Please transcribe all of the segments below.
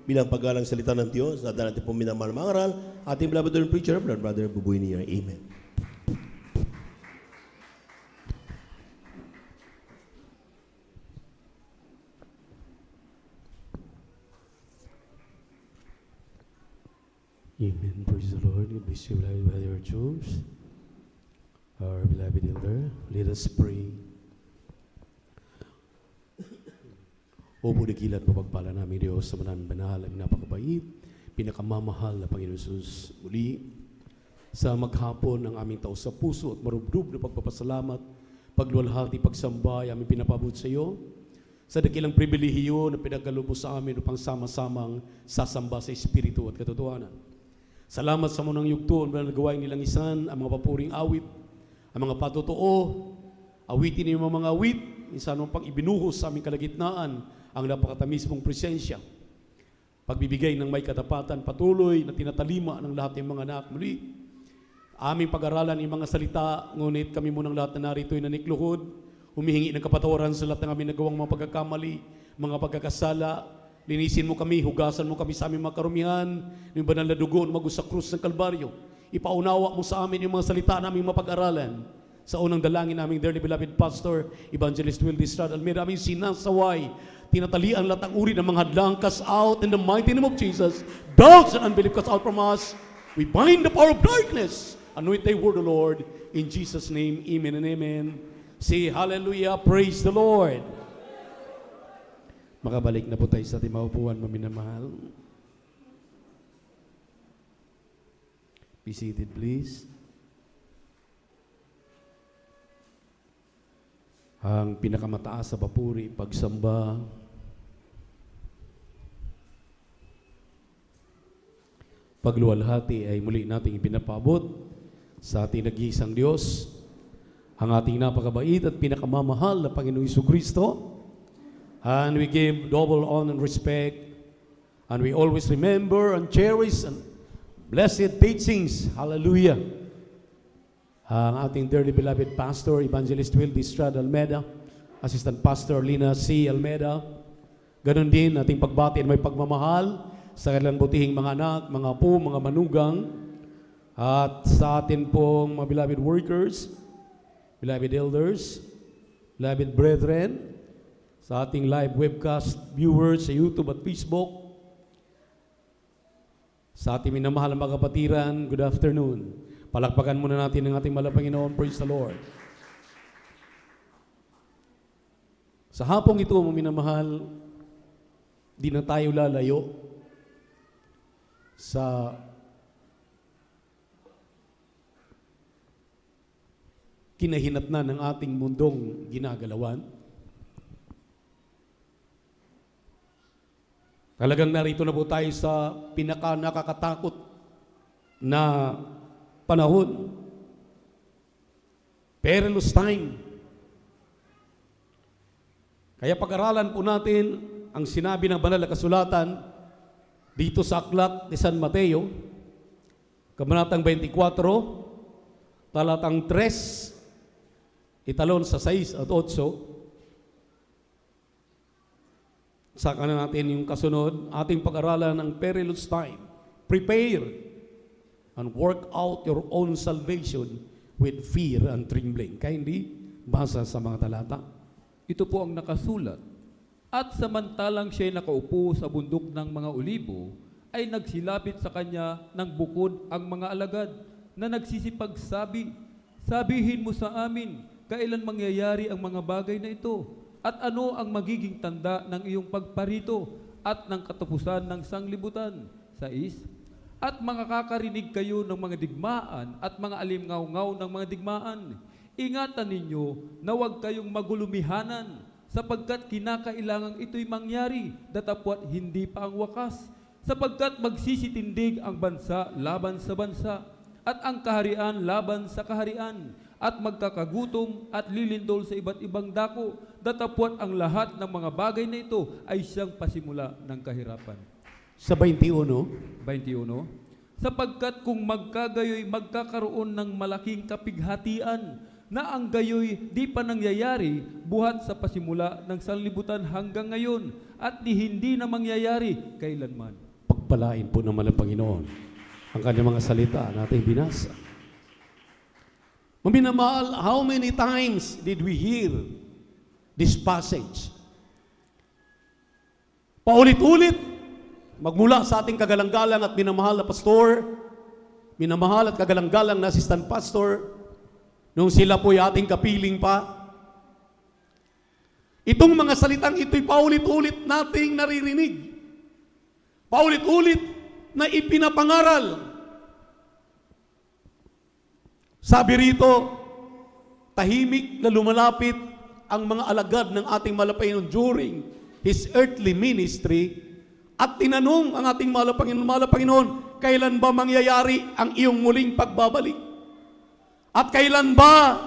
bilang paggalang salita ng Diyos. At natin po minamahal mga aral, ating beloved and preacher, Brother Buboy Niya. Amen. Amen. Praise the Lord. God bless you, beloved Brother Jones. Our beloved elder, let us pray. O budikilat po pagpala namin Diyos sa manaming banal at napakabait, pinakamamahal na Panginoon Jesus. Muli, sa maghapon ng aming tao sa puso at marubdob na pagpapasalamat, pagluwalhati, pagsamba, ay aming pinapabot sa iyo. Sa dakilang pribilehiyo na pinagkaloob mo sa amin upang sama-samang sasamba sa Espiritu at katotohanan. Salamat sa munang yugto na nagawain nilang isan, ang mga papuring awit, ang mga patotoo, awitin niyo mga awit, minsan mo pang ibinuhos sa aming kalagitnaan, ang napakatamis mong presensya. Pagbibigay ng may katapatan, patuloy na tinatalima ng lahat ng mga anak. Muli, aming pag-aralan ng mga salita, ngunit kami munang lahat na narito ay nanikluhod, humihingi ng kapatawaran sa lahat ng aming nagawang mga pagkakamali, mga pagkakasala. Linisin mo kami, hugasan mo kami sa aming mga karumihan, ng banal na dugo na magus sa krus ng Kalbaryo. Ipaunawa mo sa amin yung mga salita na aming mapag-aralan. Sa unang dalangin naming dearly beloved Pastor, Evangelist Will Distrad Almeida, aming sinasaway, tinatalian lahat ang uri ng mga hadlang, cast out in the mighty name of Jesus. Doubts and unbelief cast out from us. We bind the power of darkness. Anoint thy word, O Lord. In Jesus' name, amen and amen. Say hallelujah, praise the Lord. Makabalik na po tayo sa ating maupuan, maminamahal. Be seated, please. Ang pinakamataas sa papuri, pagsamba, pagluwalhati ay muli nating ipinapabot sa ating nag-iisang Diyos, ang ating napakabait at pinakamamahal na Panginoong Jesucristo. And we give double honor and respect, and we always remember and cherish and blessed teachings. Hallelujah. Ang ating dearly beloved Pastor, Evangelist Will Distrad Almeida, Assistant Pastor Lina C. Almeida. Ganon din ating pagbati at may pagmamahal sa kanilang butihing mga anak, mga apo, mga manugang, at sa atin pong mga beloved workers, beloved elders, beloved brethren, sa ating live webcast viewers sa YouTube at Facebook, sa ating minamahal na mga kapatiran, good afternoon. Palakpakan muna natin ang ating mahal na Panginoon. Praise the Lord. Sa hapong ito, mga minamahal, di na tayo lalayo sa kinahinatnan ng ating mundong ginagalawan. Talagang narito na po tayo sa pinaka-nakakatakot na panahon. Perilous time. Kaya pag-aralan po natin ang sinabi ng banal na kasulatan dito sa Aklat ni San Mateo, Kabanatang 24, talatang 3, italon sa 6 at 8. Saka na natin yung kasunod, ating pag-aralan ng perilous time. Prepare and work out your own salvation with fear and trembling. Kaya hindi basa sa mga talata. Ito po ang nakasulat. At samantalang siya'y nakaupo sa bundok ng mga olibo, ay nagsilapit sa kanya ng bukod ang mga alagad na nagsisipagsabi, sabihin mo sa amin, kailan mangyayari ang mga bagay na ito? At ano ang magiging tanda ng iyong pagparito at ng katapusan ng sanglibutan? 6. At makakarinig kayo ng mga digmaan at mga alimngaw-ngaw ng mga digmaan. Ingatan ninyo na huwag kayong magulumihanan, sapagkat kinakailangang ito'y mangyari, datapwat hindi pa ang wakas. Sapagkat magsisitindig ang bansa laban sa bansa, at ang kaharian laban sa kaharian, at magkakagutom at lilindol sa iba't ibang dako, datapwat ang lahat ng mga bagay na ito ay siyang pasimula ng kahirapan. Sa 21, Sapagkat kung magkagayoy magkakaroon ng malaking kapighatian, na ang gayoy di pa nangyayari buhat sa pasimula ng sanlibutan hanggang ngayon at hindi na mangyayari kailanman. Pagpalain po naman ng Panginoon ang kanyang mga salita na ating binasa. Maminamahal, how many times did we hear this passage? Paulit-ulit, magmula sa ating kagalang-galang at minamahal na pastor, minamahal at kagalang-galang na assistant pastor, nung sila po'y ating kapiling pa. Itong mga salitang ito'y paulit-ulit nating naririnig. Paulit-ulit na ipinapangaral. Sabi rito, tahimik na lumalapit ang mga alagad ng ating Malapanginoon during His earthly ministry at tinanong ang ating Malapanginoon, kailan ba mangyayari ang iyong muling pagbabalik? At kailan ba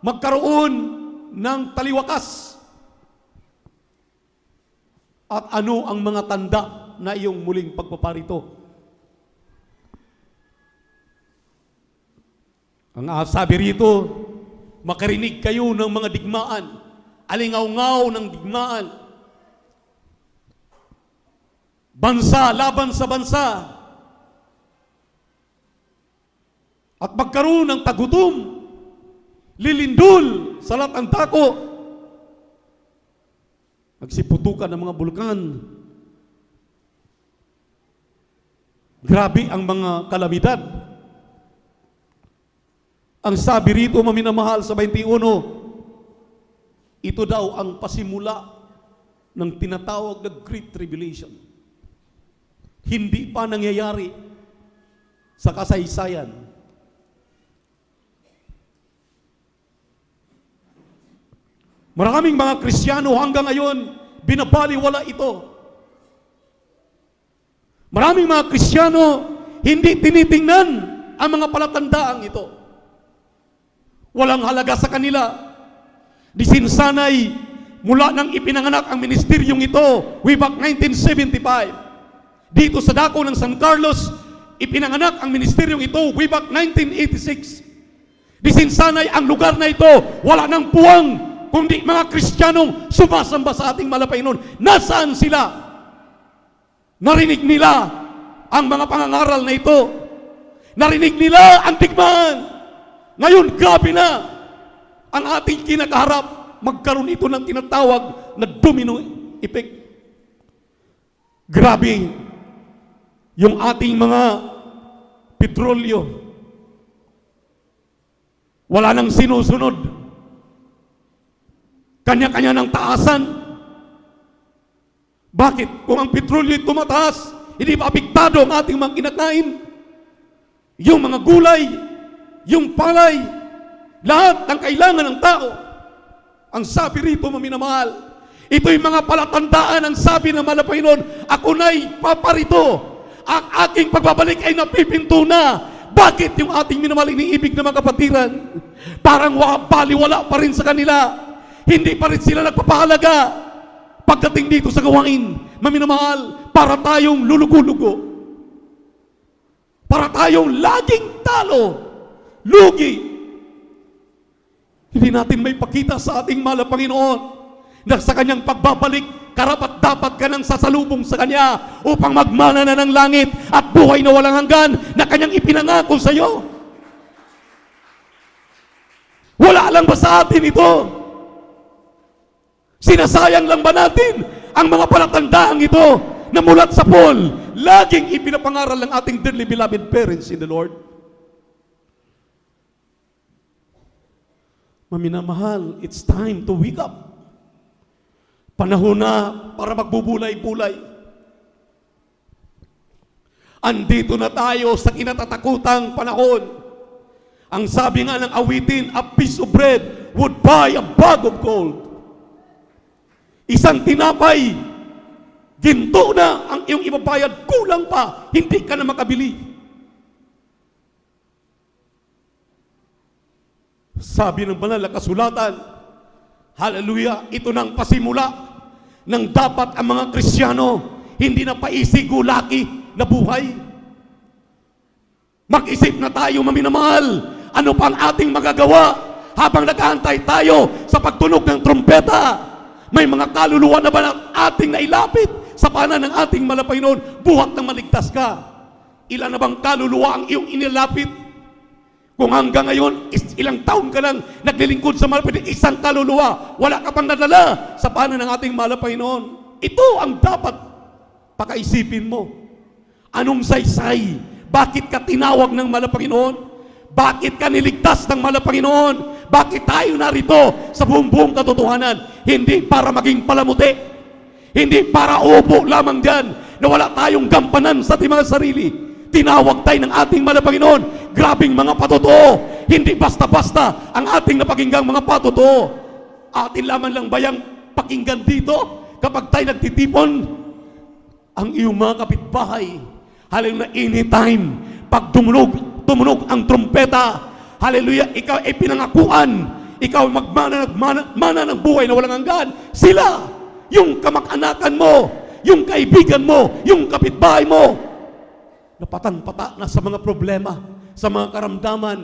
magkaroon ng taliwakas? At ano ang mga tanda na iyong muling pagpaparito? Ang sabi rito, makarinig kayo ng mga digmaan, alingaw-ngaw ng digmaan, bansa laban sa bansa, at magkaroon ng tagutom, lilindol sa lahat ng dako, magsiputukan ng mga bulkan. Grabe ang mga kalamidad. Ang sabi rito, maminamahal, sa 21, ito daw ang pasimula ng tinatawag na Great Tribulation. Hindi pa nangyayari sa kasaysayan. Maraming mga Kristiyano hanggang ngayon, binabaliwala ito. Maraming mga Kristiyano, hindi tinitingnan ang mga palatandaang ito. Walang halaga sa kanila. Di sinsanay, mula nang ipinanganak ang ministeryong ito, way back 1975. Dito sa dako ng San Carlos, ipinanganak ang ministeryong ito, way back 1986. Di sinsanay, ang lugar na ito, wala nang puwang, kundi mga Kristiyanong sumasamba sa ating Malapanginoon. Nasaan sila? Narinig nila ang mga pangangaral na ito. Narinig nila ang digmaan. Ngayon, grabe na ang ating kinakaharap. Magkaroon ito ng tinatawag na domino effect. Grabe yung ating mga petrolyo. Wala nang sinusunod. Kanya-kanya ng taasan. Bakit? Kung ang petrolyo ay tumataas, hindi ba apektado ang ating mga kinakain? Yung mga gulay, yung palay, lahat ng kailangan ng tao. Ang sabi rito, maminamahal, ito'y mga palatandaan ang sabi ng Malapanginoon, ako na'y paparito. Ang aking pagbabalik ay napipinto na. Bakit yung ating minamahal iniibig na mga kapatiran? Parang baliwala pa rin sa kanila. Hindi pa rin sila nagpapahalaga pagdating dito sa gawain. Maminamahal, para tayong lulugo-lugo. Para tayong laging talo, lugi. Hindi natin may pakita sa ating Malapanginoon na sa kanyang pagbabalik, karapat dapat ka nang sasalubong sa kanya upang magmana na ng langit at buhay na walang hanggan na kanyang ipinangako sa iyo. Wala lang ba sa atin ito? Sinasayang lang ba natin ang mga palatandaan ito na mulat sa Paul, laging ipinapangaral ng ating dearly beloved parents in the Lord? Maminamahal, it's time to wake up. Panahon na para magbubulay-bulay. Andito na tayo sa kinatatakutang panahon. Ang sabi nga ng awitin, a piece of bread would buy a bag of gold. Isang tinapay, ginto na ang iyong ibabayad, kulang pa, hindi ka na makabili. Sabi ng banal na kasulatan, hallelujah, ito nang pasimula ng dapat ang mga Kristiyano hindi na paisigulaki na buhay. Mag-isip na tayo, maminamahal, ano pang ating magagawa Habang nag-aantay tayo sa pagtunog ng trumpeta, may mga kaluluwa na ba na ating nailapit sa paanan ng ating Panginoon, buhat ng maligtas ka? Ilan na bang kaluluwa ang iyong inilapit? Kung hanggang ngayon, ilang taon ka lang naglilingkod sa Panginoon, isang kaluluwa, wala ka pang nadala sa paanan ng ating Panginoon. Ito ang dapat pakaisipin mo. Anong saysay? Bakit ka tinawag ng Panginoon? Bakit ka niligtas ng Panginoon? Bakit tayo narito sa buong katotohanan? Hindi para maging palamuti. Hindi para upo lamang dyan na wala tayong gampanan sa ating mga sarili. Tinawag tayo ng ating Panginoon. Grabing mga patotoo. Hindi basta-basta ang ating napakinggang mga patotoo. Atin lamang lang bayang pakinggan dito kapag tayo nagtitipon? Ang iyong mga kapitbahay, hallelujah, anytime, pag tumunog ang trumpeta, hallelujah, ikaw ay pinangakuan, ikaw magmana ng buhay na walang hanggan. Sila, yung kamag-anakan mo, yung kaibigan mo, yung kapitbahay mo, napatan-pata na sa mga problema, sa mga karamdaman.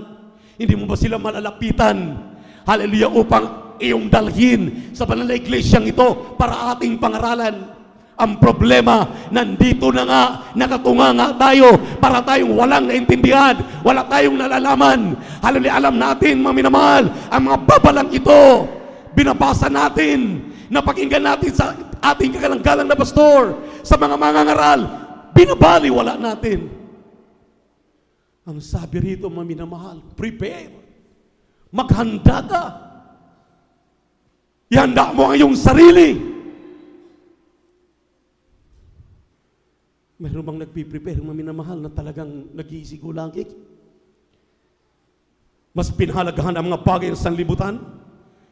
Hindi mo ba sila malalapitan, hallelujah, upang iyong dalhin sa banal na iglesyang ito para ating pangaralan? Ang problema, nandito na nga, nakatunga nga tayo para tayong walang naintindihan, wala tayong nalalaman. Hallelujah, alam natin, mga minamahal, ang mga babalang ito, binabasa natin, napakinggan natin sa ating kagalang-galang na pastor, sa mga mangangaral, binabaliwala natin. Ang sabi rito, mga minamahal, prepare, maghanda ka, ihanda mo ang iyong sarili. Mayroon bang nagpiprepare, mga minamahal, na talagang nag-iisigulangkik? Mas pinahalagahan ang mga bagay ng sanlibutan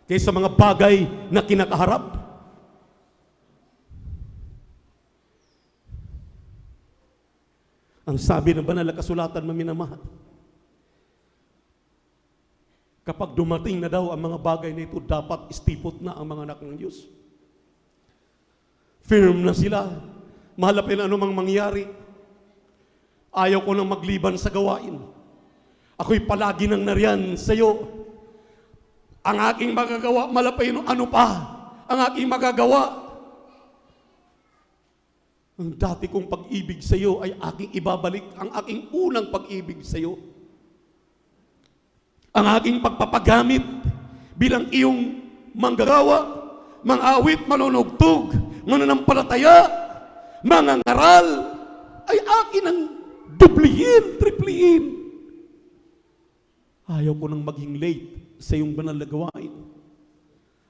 kaysa mga bagay na kinakaharap? Ang sabi ng banal na kasulatan, mga minamahal, kapag dumating na daw ang mga bagay na ito, dapat istipot na ang mga anak ng Diyos. Firm na sila. Mahalapin anumang mangyari. Ayaw ko nang magliban sa gawain. Ako'y palagi nang nariyan sa iyo. Ang aking magagawa, malapin, ano pa? Ang aking magagawa. Ang dati kong pag-ibig sa iyo ay aking ibabalik. Ang aking unang pag-ibig sa iyo. Ang aking pagpapagamit bilang iyong manggagawa, mangawit, manunugtog, mananampalataya, mga ngaral, ay akin ang dublihin, triplihin. Ayaw ko nang maging late sa iyong banal na gawain.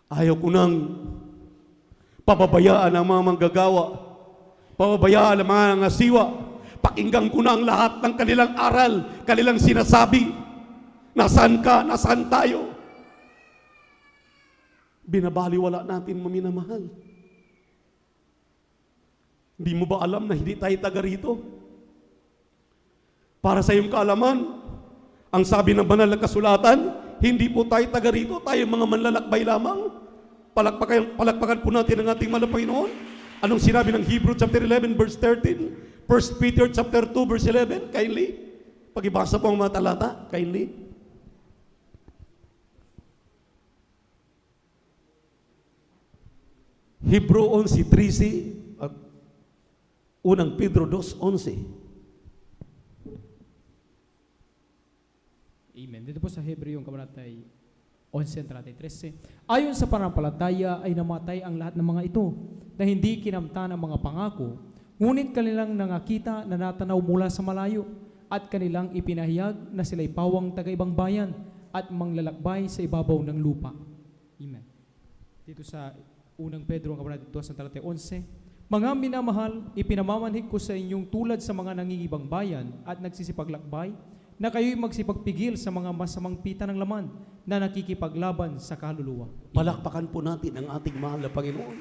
Ayaw ko nang pababayaan ang mga manggagawa, pababayaan ang mga ngasiwa. Pakinggan ko na ang lahat ng kanilang aral, kanilang sinasabi. Nasaan ka? Nasaan tayo? Binabaliwala natin, maminamahal. Hindi mo ba alam na hindi tayo taga rito? Para sa iyong kaalaman, ang sabi ng banal na kasulatan, hindi po tayo taga rito, tayo mga manlalakbay lamang. Palakpakan po natin ang ating mahal na Panginoon. Anong sinabi ng Hebrew chapter 11 verse 13? 1 Peter chapter 2 verse 11, kindly. Pagibasa po ang mga talata, kindly. Hebrew 11:13 at unang Pedro 2:11. Amen. Dito po sa Hebreo yung kabanatay 11:13. Ayon sa pananampalataya ay namatay ang lahat ng mga ito na hindi kinamtan ang mga pangako, ngunit kanilang nangakita na natanaw mula sa malayo at kanilang ipinahayag na sila'y pawang taga-ibang bayan at manglalakbay sa ibabaw ng lupa. Amen. Dito sa unang Pedro ang kabanatay 2:11. Mga minamahal, ipinamamanhik ko sa inyong tulad sa mga nangingibang bayan at nagsisipaglakbay, na kayo'y magsipagpigil sa mga masamang pita ng laman na nakikipaglaban sa kaluluwa. Palakpakan po natin ang ating mahal na Panginoon.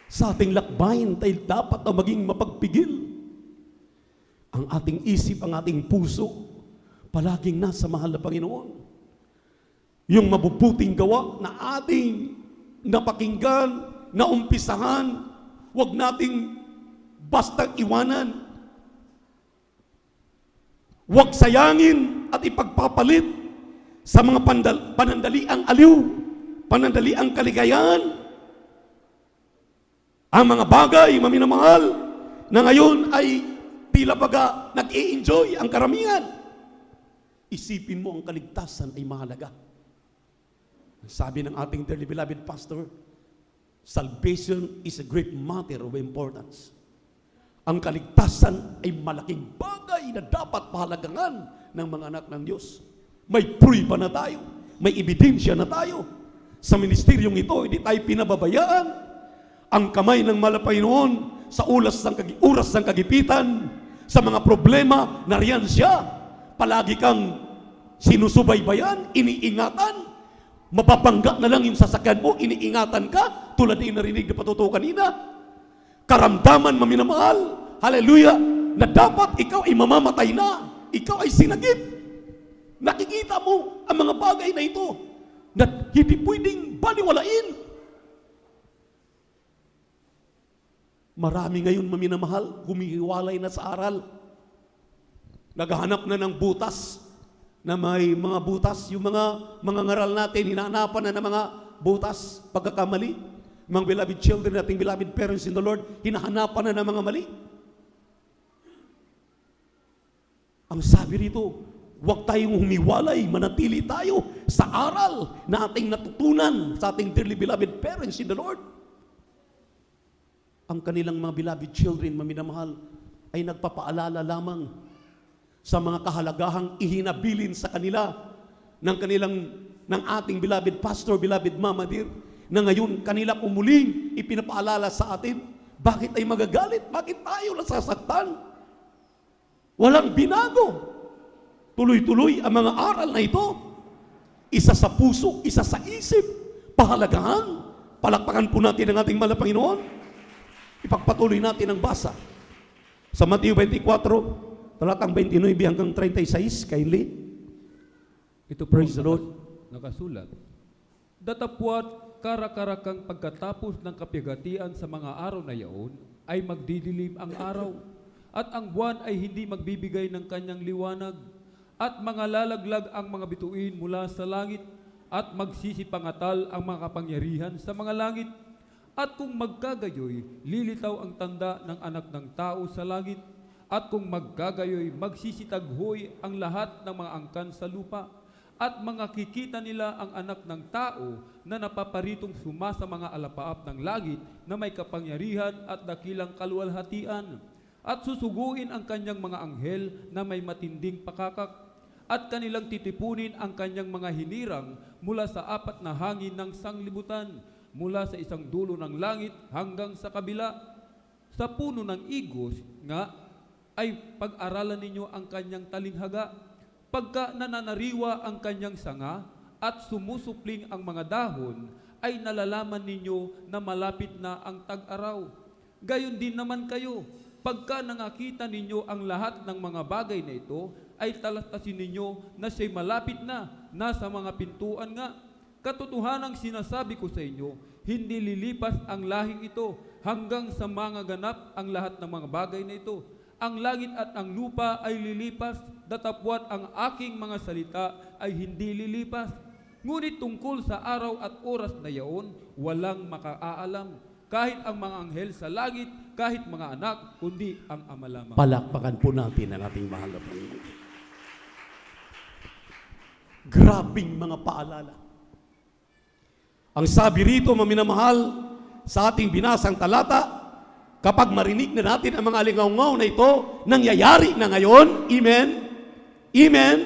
Sa ating lakbayin, tayo dapat na maging mapagpigil. Ang ating isip, ang ating puso, palaging nasa mahal na Panginoon. Yung mabubuting gawa na ating napakinggan, naumpisahan, huwag nating bastang iwanan. Huwag sayangin at ipagpapalit sa mga panandaliang aliw, panandaliang kaligayahan, ang mga bagay, maminamahal, na ngayon ay tila baga nag-i-enjoy ang karamihan. Isipin mo ang kaligtasan ay mahalaga. Sabi ng ating dearly beloved pastor, salvation is a great matter of importance. Ang kaligtasan ay malaking bagay na dapat pahalagangan ng mga anak ng Diyos. May pruiba na tayo, may ebidensya na tayo. Sa ministeryong ito, hindi tayo pinababayaan. Ang kamay ng Malapanginoon sa oras ng kagipitan, sa mga problema, nariyan siya. Palagi kang sinusubaybayan, iniingatan. Mapapangga na lang yung sasakyan mo, iniingatan ka, tulad ng narinig na patutuo kanina. Karamdaman, maminamahal, hallelujah, na dapat ikaw ay mamamatay na, ikaw ay sinagip. Nakikita mo ang mga bagay na ito na hindi pwedeng baliwalain. Marami ngayon, maminamahal, humihiwalay na sa aral. Naghahanap na ng butas, na may mga butas, yung mga ngaral natin, hinahanapan na ng mga butas, pagkakamali. Mga beloved children, ating beloved parents in the Lord, hinahanapan na ng mga mali. Ang sabi rito, huwag tayong humiwalay, manatili tayo sa aral na ating natutunan sa ating dearly beloved parents in the Lord. Ang kanilang mga beloved children, maminamahal, ay nagpapaalala lamang sa mga kahalagahang ihinabilin sa kanila ng ating beloved pastor, beloved Mama Dear, na ngayon kanila umuling ipinapaalala sa atin. Bakit ay magagalit? Bakit tayo nasasaktan? Walang binago. Tuloy-tuloy ang mga aral na ito. Isa sa puso, isa sa isip. Pahalagahan. Palakpakan po natin ang ating Malapanginoon. Ipagpatuloy natin ang basa. Sa Mateo 24, talatang 29 hanggang 36, kindly. Ito po Praise the Lord. Nakasulat. Datapwat karakarakang pagkatapos ng kapigatian sa mga araw na yaon, ay magdidilim ang araw, at ang buwan ay hindi magbibigay ng kanyang liwanag, at mga lalaglag ang mga bituin mula sa langit, at magsisipangatal ang mga kapangyarihan sa mga langit. At kung magkagayoy, lilitaw ang tanda ng anak ng tao sa langit, at kung magkagayoy, magsisitaghoy ang lahat ng mga angkan sa lupa, at mga kikita nila ang anak ng tao na napaparitong suma sa mga alapaap ng langit na may kapangyarihan at dakilang kaluwalhatian. At susuguin ang kanyang mga anghel na may matinding pakakak, at kanilang titipunin ang kanyang mga hinirang mula sa apat na hangin ng sanglibutan, mula sa isang dulo ng langit hanggang sa kabila. Sa puno ng igos nga ay pag-aralan ninyo ang kanyang talinghaga, pagka nananariwa ang kanyang sanga at sumusupling ang mga dahon, ay nalalaman ninyo na malapit na ang tag-araw. Gayon din naman kayo, pagka nangakita ninyo ang lahat ng mga bagay na ito, ay talatasin ninyo na siya'y malapit na, nasa mga pintuan nga. Katotohanang sinasabi ko sa inyo, hindi lilipas ang lahing ito hanggang sa mga ganap ang lahat ng mga bagay na ito. Ang langit at ang lupa ay lilipas, datapwat ang aking mga salita ay hindi lilipas. Ngunit tungkol sa araw at oras na yaon, walang makaalam, kahit ang mga anghel sa langit, kahit mga anak, kundi ang Ama lamang. Palakpakan po natin ang ating mahal na Panginoon. Grabing mga paalala. Ang sabi rito, maminamahal, sa ating binasang talata, kapag marinig na natin ang mga alingaw-ngaw na ito, nangyayari na ngayon, amen? Amen?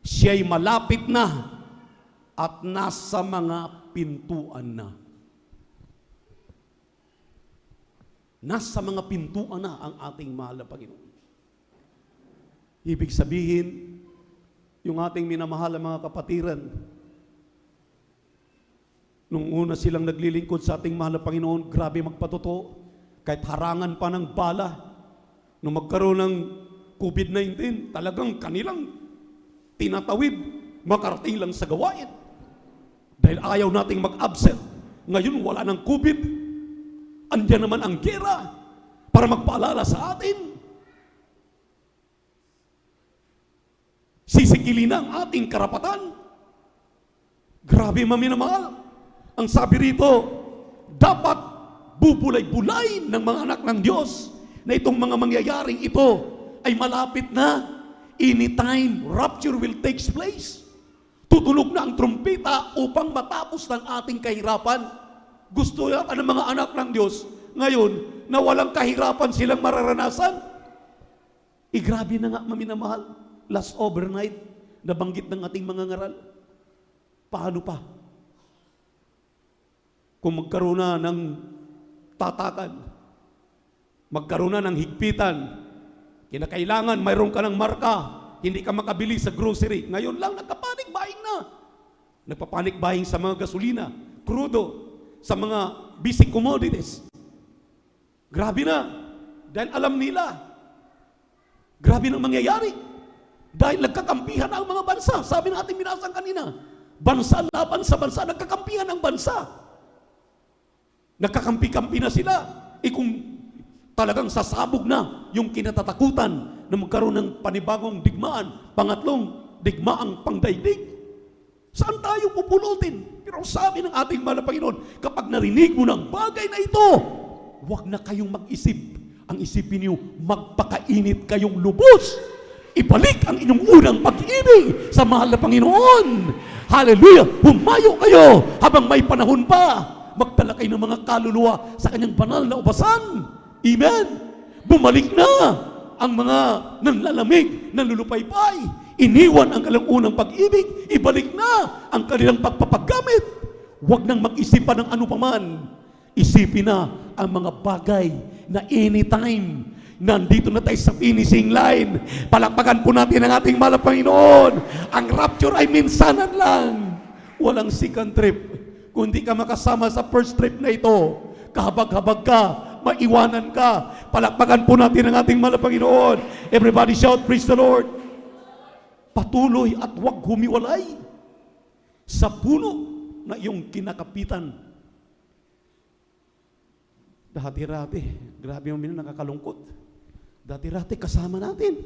Siya'y malapit na at nasa mga pintuan na. Nasa mga pintuan na ang ating mahal na Panginoon. Ibig sabihin, yung ating minamahal na mga kapatiran, nung una silang naglilingkod sa ating mahal na Panginoon, grabe magpatotoo, kahit harangan pa ng bala, nung magkaroon ng COVID-19, talagang kanilang tinatawid, makarating lang sa gawain. Dahil ayaw nating mag-absent. Ngayon wala ng COVID, andyan naman ang gera para magpaalala sa atin. Sisikip Tinitili na ang ating karapatan. Grabe mga minamahal. Ang sabi rito, dapat bubulay-bulay ng mga anak ng Diyos na itong mga mangyayaring ito ay malapit na. Anytime rapture will take place. Tutunog na ang trumpeta upang matapos ng ating kahirapan. Gusto yata ng mga anak ng Diyos ngayon na walang kahirapan silang mararanasan. Grabe na nga maminamahal. Last overnight, nabanggit ng ating mga ngaral. Paano pa? Kung magkaroon na ng tatakan, magkaroon na ng higpitan, kinakailangan mayroon ka ng marka, hindi ka makabili sa grocery. Ngayon lang, nagka-panic buying na. Nagpa-panic buying sa mga gasolina, crudo, sa mga basic commodities. Grabe na. Dahil alam nila, grabe na mangyayari. Dahil nagkakampihan ang mga bansa. Sabi ng ating binasang kanina, bansa laban sa bansa, nagkakampihan ang bansa. Nagkakampi-kampi na sila. Kung talagang sasabog na yung kinatatakutan na magkaroon ng panibagong digmaan, pangatlong digmaang pangdaigdig, saan tayo pupulutin? Pero sabi ng ating mahal na Panginoon, kapag narinig mo ng bagay na ito, huwag na kayong mag-isip. Ang isipin niyo, magpakainit kayong lubos. Ibalik ang inyong unang pag-ibig sa mahal na Panginoon. Hallelujah! Humayo kayo habang may panahon pa. Magdala kayo ng mga kaluluwa sa kanyang banal na ubasan. Amen! Bumalik na ang mga nanlalamig, nanlulupaypay. Iniwan ang kanilang unang pag-ibig. Ibalik na ang kanilang pagpapagamit. Huwag nang mag-isip pa ng ano paman. Isipin na ang mga bagay na anytime nandito na tayo sa finishing line. Palakpakan po natin ang ating mahal na Panginoon. Ang rapture ay minsanan lang. Walang second trip. Kung hindi ka makasama sa first trip na ito, kahabag-habag ka, maiwanan ka. Palakpakan po natin ang ating mahal na Panginoon. Everybody shout, praise the Lord. Patuloy at huwag humiwalay sa puno na iyong kinakapitan. Dati-rati, grabe yung nakakalungkot. Dati-rati kasama natin.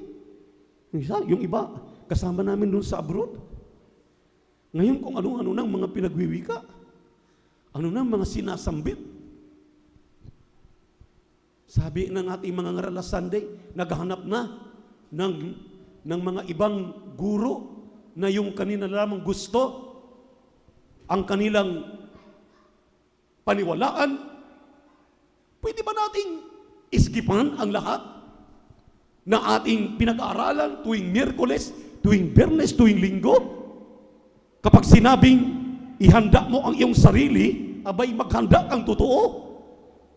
Yung iba, kasama namin doon sa abroad. Ngayon kung ano-ano nang mga pinagwiwika, ano nang mga sinasambit. Sabi ng ating mga ngaral last Sunday, naghahanap na ng mga ibang guro na yung kanina lamang gusto, ang kanilang paniwalaan. Pwede ba nating iskipan ang lahat na ating pinag-aaralan tuwing Miyerkules, tuwing Biyernes, tuwing Linggo? Kapag sinabing ihanda mo ang iyong sarili, abay maghanda kang totoo.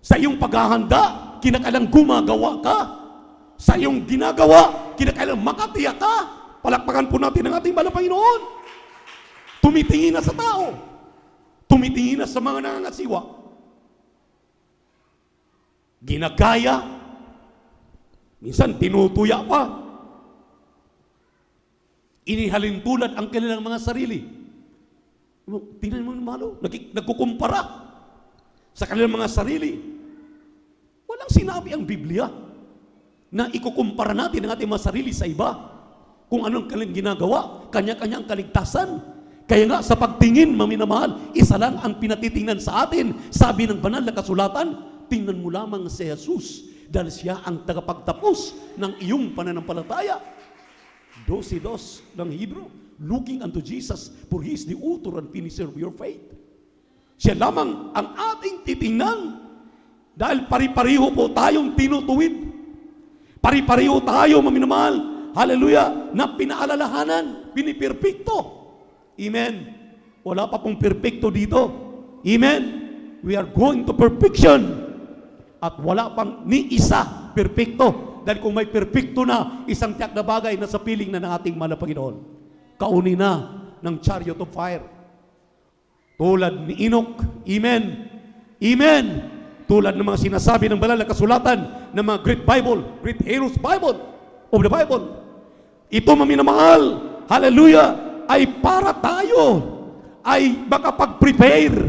Sa iyong paghahanda, kinakailang gumagawa ka. Sa iyong ginagawa, kinakailang makatiyak ka. Palakpakan po natin ang ating mahal na Panginoon. Tumitingin na sa tao. Tumitingin na sa mga nangangasiwa. Ginagaya. Minsan tinutuya pa. Inihalintulad ang kanilang mga sarili. Tingnan mo malo, nagkukumpara sa kanilang mga sarili. Walang sinabi ang Biblia na ikukumpara natin ang ating mga sarili sa iba. Kung anong kanilang ginagawa, kanya-kanya ang kaligtasan. Kaya nga sa pagtingin, maminamahal, isa lang ang pinatitingnan sa atin. Sabi ng banal na kasulatan, tingnan mo lamang si Jesus dahil siya ang tagapagtapos ng iyong pananampalataya. 12:2 ng Hebrew, looking unto Jesus, for He is the author and finisher of your faith. Siya lamang ang ating titingnan dahil pari-pariho po tayong tinutuwid. Pari-pariho tayo, maminamahal, hallelujah, na pinaalalahanan, piniperpekto. Amen. Wala pa pong perpekto dito. Amen. We are going to perfection. At wala pang ni isa perpekto. Dahil kung may perpekto na, isang tiyak na bagay na sa piling na ng ating mahal na Panginoon. Kauni na ng chariot of fire. Tulad ni Enoch. Amen. Amen. Tulad ng mga sinasabi ng banal na kasulatan ng mga great Bible, great heroes Bible, of the Bible. Ito maminamahal, hallelujah, ay para tayo ay makapag-prepare.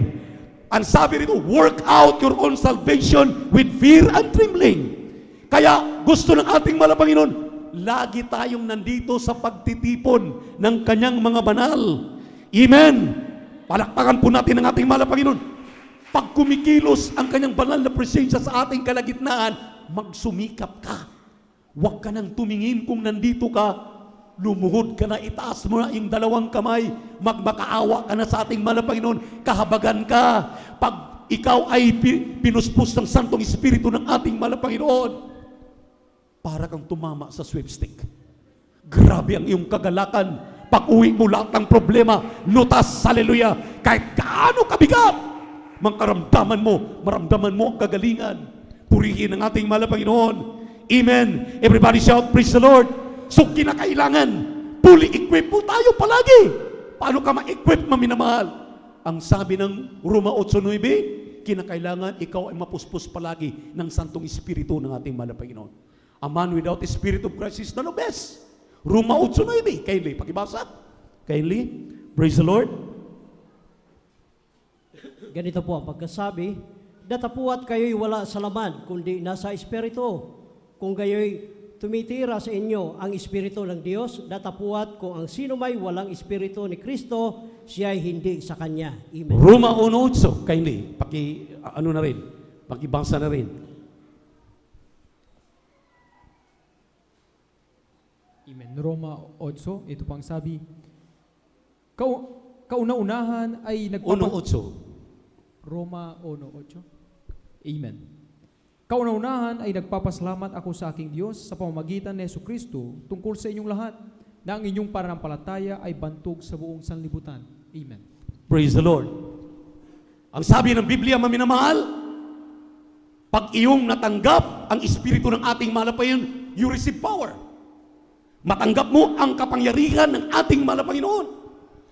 Ang sabi rito, work out your own salvation with fear and trembling. Kaya gusto ng ating mahal na Panginoon, lagi tayong nandito sa pagtitipon ng kanyang mga banal. Amen! Palakpakan po natin ang ating mahal na Panginoon. Pag kumikilos ang kanyang banal na presensya sa ating kalagitnaan, magsumikap ka. Huwag ka nang tumingin kung nandito ka. Lumuhod ka na, itaas mo na yung dalawang kamay. Magmakaawa ka na sa ating mahal na Panginoon. Kahabagan ka. Pag ikaw ay pinuspos ng Santong Espiritu ng ating mahal na Panginoon, para kang tumama sa sweepstick. Grabe ang iyong kagalakan. Pag-uwi mo lahat ng problema, lutas, haleluya. Kahit gaano kabigat, maramdaman mo ang kagalingan. Purihin ang ating mahal na Panginoon. Amen. Everybody shout, praise the Lord. So kinakailangan, fully equipped po tayo palagi. Paano ka ma-equip, maminamahal? Ang sabi ng Roma 8:9, kinakailangan ikaw ay mapuspos palagi ng Santong Espiritu ng ating mahal na Panginoon. A man without the Spirit of Christ is none of us. Roma 8:9. Kindly, pakibasa. Kindly. Praise the Lord. Ganito po ang pagkasabi, datapuat kayo'y wala sa laman, kundi nasa Espiritu. Kung kayo'y tumitira sa inyo ang Espiritu ng Diyos, datapuat kung ang sino may walang Espiritu ni Kristo, siya ay hindi sa Kanya. Amen. Roma 1:8. Kindly, pakibasa na rin. Amen. Roma 8, ito pang sabi, kauna-unahan ay 1:8. Roma 1:8. Amen. Kauna-unahan ay nagpapasalamat ako sa aking Diyos sa pamamagitan ni Jesucristo tungkol sa inyong lahat na ang inyong pananampalataya ay bantog sa buong sanlibutan. Amen. Praise the Lord. Ang sabi ng Biblia, maminamahal, pag iyong natanggap ang Espiritu ng ating mahal na Panginoon, you receive power. Matanggap mo ang kapangyarihan ng ating mahal na Panginoon.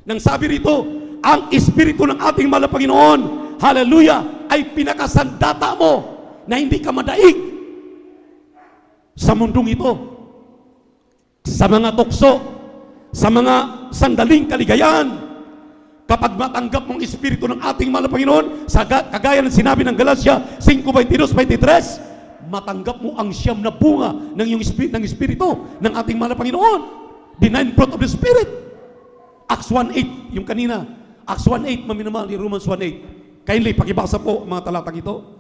Nang sabi rito, ang Espiritu ng ating mahal na Panginoon, hallelujah, ay pinakasandata mo na hindi ka madaig sa mundong ito, sa mga tukso, sa mga sandaling kaligayahan. Kapag matanggap mong Espiritu ng ating mahal na Panginoon, kagaya ng sinabi ng Galatia 5:22-23, matanggap mo ang siyam na bunga ng Espiritu ng ating mahal na Panginoon. The 9 fruit of the Spirit. Acts 1:8, yung kanina. Acts 1:8, maminamahal, Romans 1:8. Kindly, pakibasa po mga talatang ito.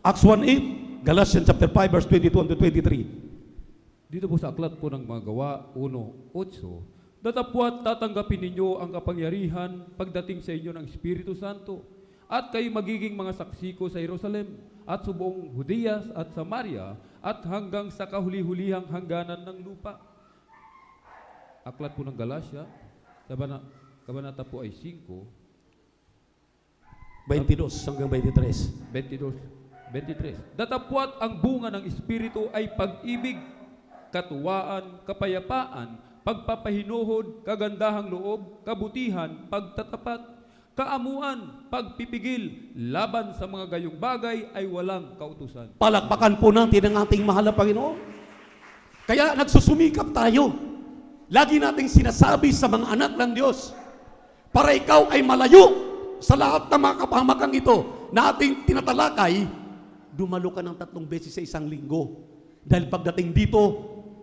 Acts 1:8, Galatians chapter 5, verse 22-23. Dito po sa aklat po ng mga gawa 1:8, datapwat tatanggapin ninyo ang kapangyarihan pagdating sa inyo ng Espiritu Santo, at kayo magiging mga saksi ko sa Jerusalem at sa buong Judea at Samaria at hanggang sa kahuli-hulihang hangganan ng lupa. Aklat po ng Galatia, kabanata po ay 5, 22 hanggang 23. 23. Datapwat ang bunga ng Espiritu ay pag-ibig, katuwaan, kapayapaan, pagpapahinuhod, kagandahang loob, kabutihan, pagtatapat, kaamuan, pagpipigil, laban sa mga gayong bagay ay walang kautusan. Palakpakan po natin ang ating mahal na Panginoon. Kaya nagsusumikap tayo. Lagi nating sinasabi sa mga anak ng Diyos, para ikaw ay malayo sa lahat ng mga kapahamakang ito na ating tinatalakay, dumalo ka ng 3 beses sa isang linggo. Dahil pagdating dito,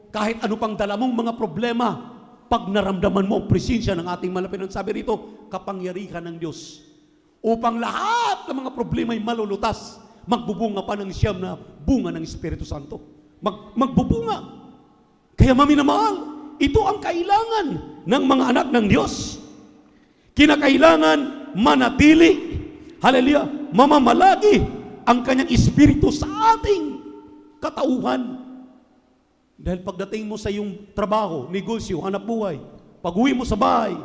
kahit ano pang dala mong mga problema, pag naramdaman mo ang presensya ng ating malapit, sabi rito, kapangyarihan ng Diyos. Upang lahat ng mga problema ay malulutas, magbubunga pa ng siyam na bunga ng Espiritu Santo. Magbubunga. Kaya maminamahal, ito ang kailangan ng mga anak ng Diyos. Kinakailangan manatili, hallelujah, mamamalagi ang kanyang Espiritu sa ating katauhan. Dahil pagdating mo sa iyong trabaho, negosyo, hanap buhay, pag-uwi mo sa bahay,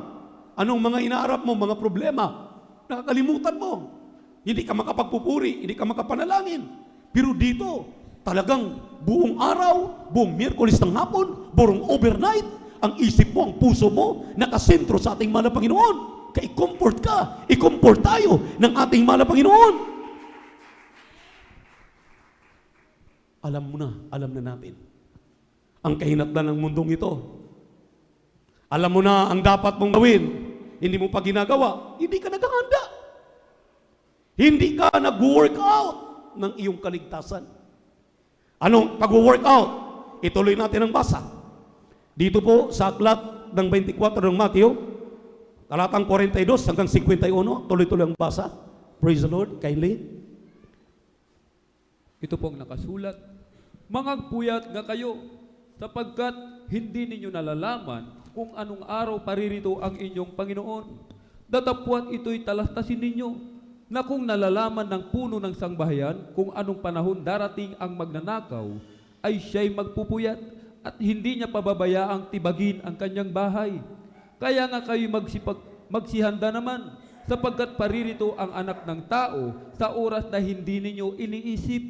anong mga inaarap mo, mga problema, nakakalimutan mo. Hindi ka makapagpupuri, hindi ka makapanalangin. Pero dito, talagang buong araw, buong Miyerkules ng hapon, buong overnight, ang isip mo, ang puso mo, nakasentro sa ating mahal na Panginoon. Kaya i-comfort ka, i-comfort tayo ng ating mahal na Panginoon. Alam na natin ang kahinatnan ng mundong ito. Alam mo na ang dapat mong gawin, hindi mo pa ginagawa, hindi ka naghahanda. Hindi ka nag-work out ng iyong kaligtasan. Anong pag-work out? Ituloy natin ang basa. Dito po sa aklat ng 24 ng Mateo, talatang 42 hanggang 51, tuloy-tuloy ang basa. Praise the Lord, kindly. Ito pong nakasulat, mangagpuyat nga kayo, sapagkat hindi ninyo nalalaman kung anong araw paririto ang inyong Panginoon. Datapwat ito'y talastasin ninyo, na kung nalalaman ng puno ng sangbahayan kung anong panahon darating ang magnanakaw, ay siya'y magpupuyat at hindi niya pababayaang tibagin ang kanyang bahay. Kaya nga kayo magsihanda naman, sapagkat paririto ang anak ng tao sa oras na hindi ninyo iniisip.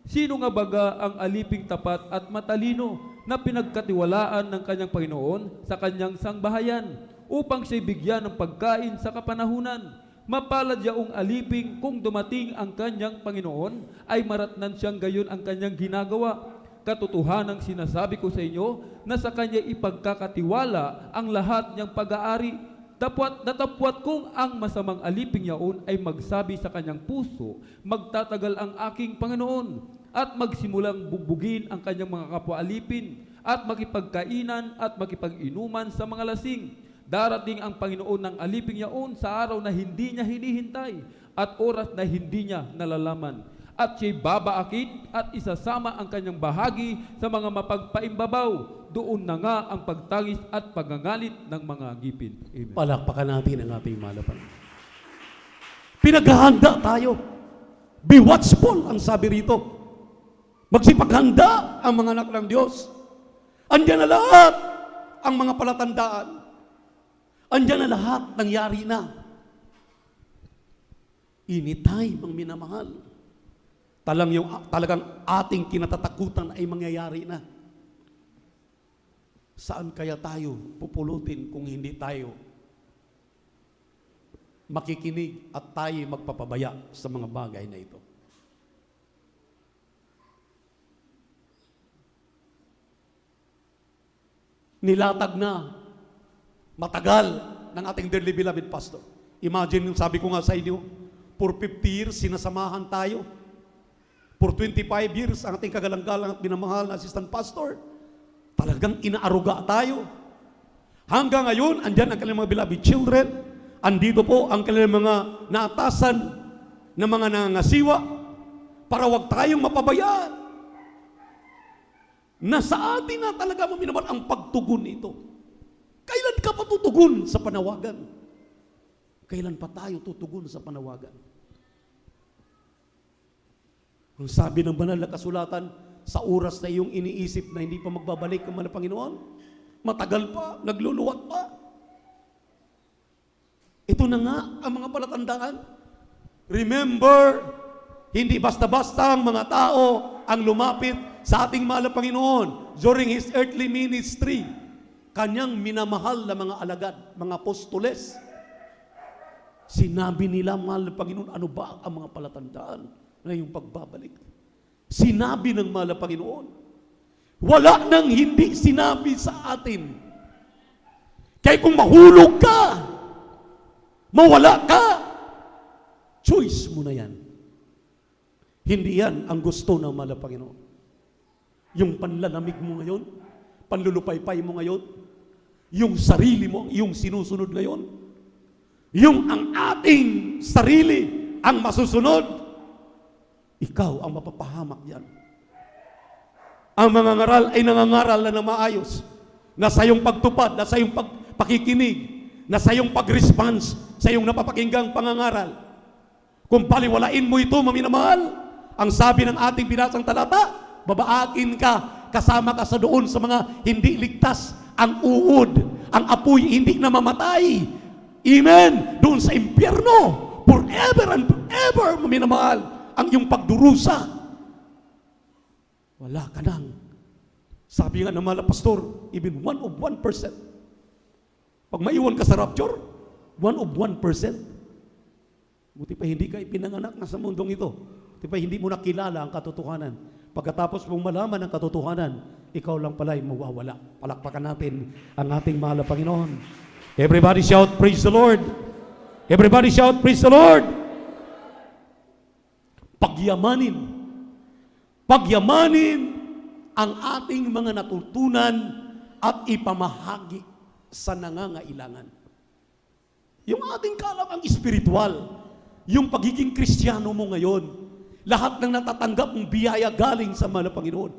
Sino nga baga ang aliping tapat at matalino na pinagkatiwalaan ng kanyang Panginoon sa kanyang sangbahayan upang siya'y bigyan ng pagkain sa kapanahunan? Mapalad yaong aliping kung dumating ang kanyang Panginoon ay maratnan siyang gayon ang kanyang ginagawa. Katotohanang sinasabi ko sa inyo na sa kanya ipagkakatiwala ang lahat niyang pag-aari. Datapwat kung ang masamang aliping yaon ay magsabi sa kanyang puso, magtatagal ang aking Panginoon, at magsimulang bugbugin ang kanyang mga kapwa-alipin, at makipagkainan at makipag-inuman sa mga lasing. Darating ang Panginoon ng aliping yaon sa araw na hindi niya hinihintay at oras na hindi niya nalalaman. At siya'y babaakit at isasama ang kanyang bahagi sa mga mapagpaimbabaw. Doon na nga ang pagtangis at pagangalit ng mga ngipin. Amen. Palakpakan natin ang ating malapan. Pinaghahanda tayo. Be watchful, ang sabi rito. Magsipaghanda ang mga anak ng Diyos. Andiyan na lahat ang mga palatandaan. Andiyan na lahat, nangyari na. Anytime ang minamahal. Talagang ating kinatatakutan ay mangyayari na. Saan kaya tayo pupulutin kung hindi tayo makikinig at tayo magpapabaya sa mga bagay na ito? Nilatag na matagal ng ating dearly beloved pastor. Imagine, sabi ko nga sa inyo, for 50 years sinasamahan tayo. For 25 years ang ating kagalang-galang at minamahal na assistant pastor. Talagang inaaruga tayo. Hanggang ngayon, andyan ang kanilang mga beloved children. Andito po ang kanilang mga naatasan na mga nangangasiwa para wag tayong mapabayaan. Nasa atin na talaga minamahal ang pagtugon nito. Kailan ka pa tutugon sa panawagan? Kailan pa tayo tutugon sa panawagan? Ang sabi ng banal na kasulatan, sa oras na iyong iniisip na hindi pa magbabalik ang mga Panginoon, matagal pa, nagluluwat pa. Ito na nga ang mga palatandaan. Remember, hindi basta-basta ang mga tao ang lumapit sa ating mahal na Panginoon during His earthly ministry. Kanyang minamahal na mga alagad, mga apostoles. Sinabi nila, mahal na Panginoon, ano ba ang mga palatandaan na yung pagbabalik? Sinabi ng mahal na Panginoon. Wala nang hindi sinabi sa atin. Kaya kung mahulog ka, mawala ka, choice mo na yan. Hindi yan ang gusto ng mahal na Panginoon. Yung panlalamig mo ngayon, panlulupaypay mo ngayon, yung sarili mo, yung sinusunod ngayon, yung ang ating sarili ang masusunod, ikaw ang mapapahamak yan. Ang mga ngaral ay nangangaral na maayos, na sa iyong pagtupad, na sa iyong pakikinig, na sa iyong pag-response, sa iyong napapakinggang pangangaral. Kung paliwalain mo ito, maminamahal, ang sabi ng ating binasang talata, babaakin ka, kasama ka sa doon sa mga hindi ligtas, ang uod, ang apoy hindi na mamatay. Amen. Doon sa impyerno, forever and forever, maminamahal, ang iyong pagdurusa. Wala ka nang. Sabi nga ng mga pastor, even 1 of 1%. Pag maiwan ka sa rapture, 1 of 1%. Buti pa hindi ka ipinanganak na sa mundong ito. Buti pa hindi mo nakilala ang katotohanan. Pagkatapos mong malaman ang katotohanan, ikaw lang pala'y mawawala. Palakpakan natin ang ating mahal na Panginoon. Everybody shout, praise the Lord. Everybody shout, praise the Lord. Pagyamanin ang ating mga natutunan at ipamahagi sa nangangailangan. Yung ating kalamang espiritual, yung pagiging Kristiyano mo ngayon, lahat ng natatanggap mong biyaya galing sa mahal na Panginoon.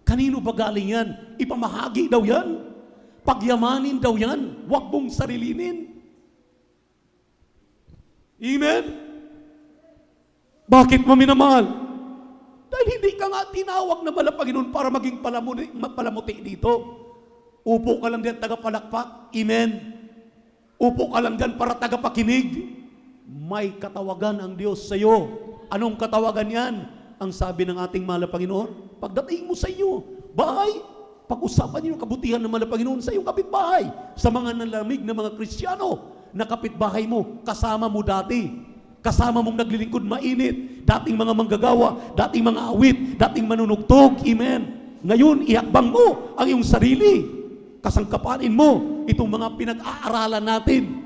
Kanino ba galing yan? Ipamahagi daw yan. Pagyamanin daw yan. Huwag mong sarilinin. Amen? Bakit mo minamahal? Dahil hindi ka nga tinawag na mahal na Panginoon para maging palamuti dito. Upo ka lang diyan tagapalakpak. Amen? Upo ka lang dyan para tagapakinig. May katawagan ang Diyos sa iyo. Anong katawagan yan? Ang sabi ng ating mahal na Panginoon, pagdating mo sa iyo, bahay, pag-usapan niyo ang kabutihan ng mahal na Panginoon sa iyong kapitbahay, sa mga nalamig na mga Kristiyano, na kapitbahay mo, kasama mo dati, kasama mong naglilingkod mainit, dating mga manggagawa, dating mga awit, dating manunugtog, amen. Ngayon, ihakbang mo ang iyong sarili, kasangkapanin mo itong mga pinag-aaralan natin.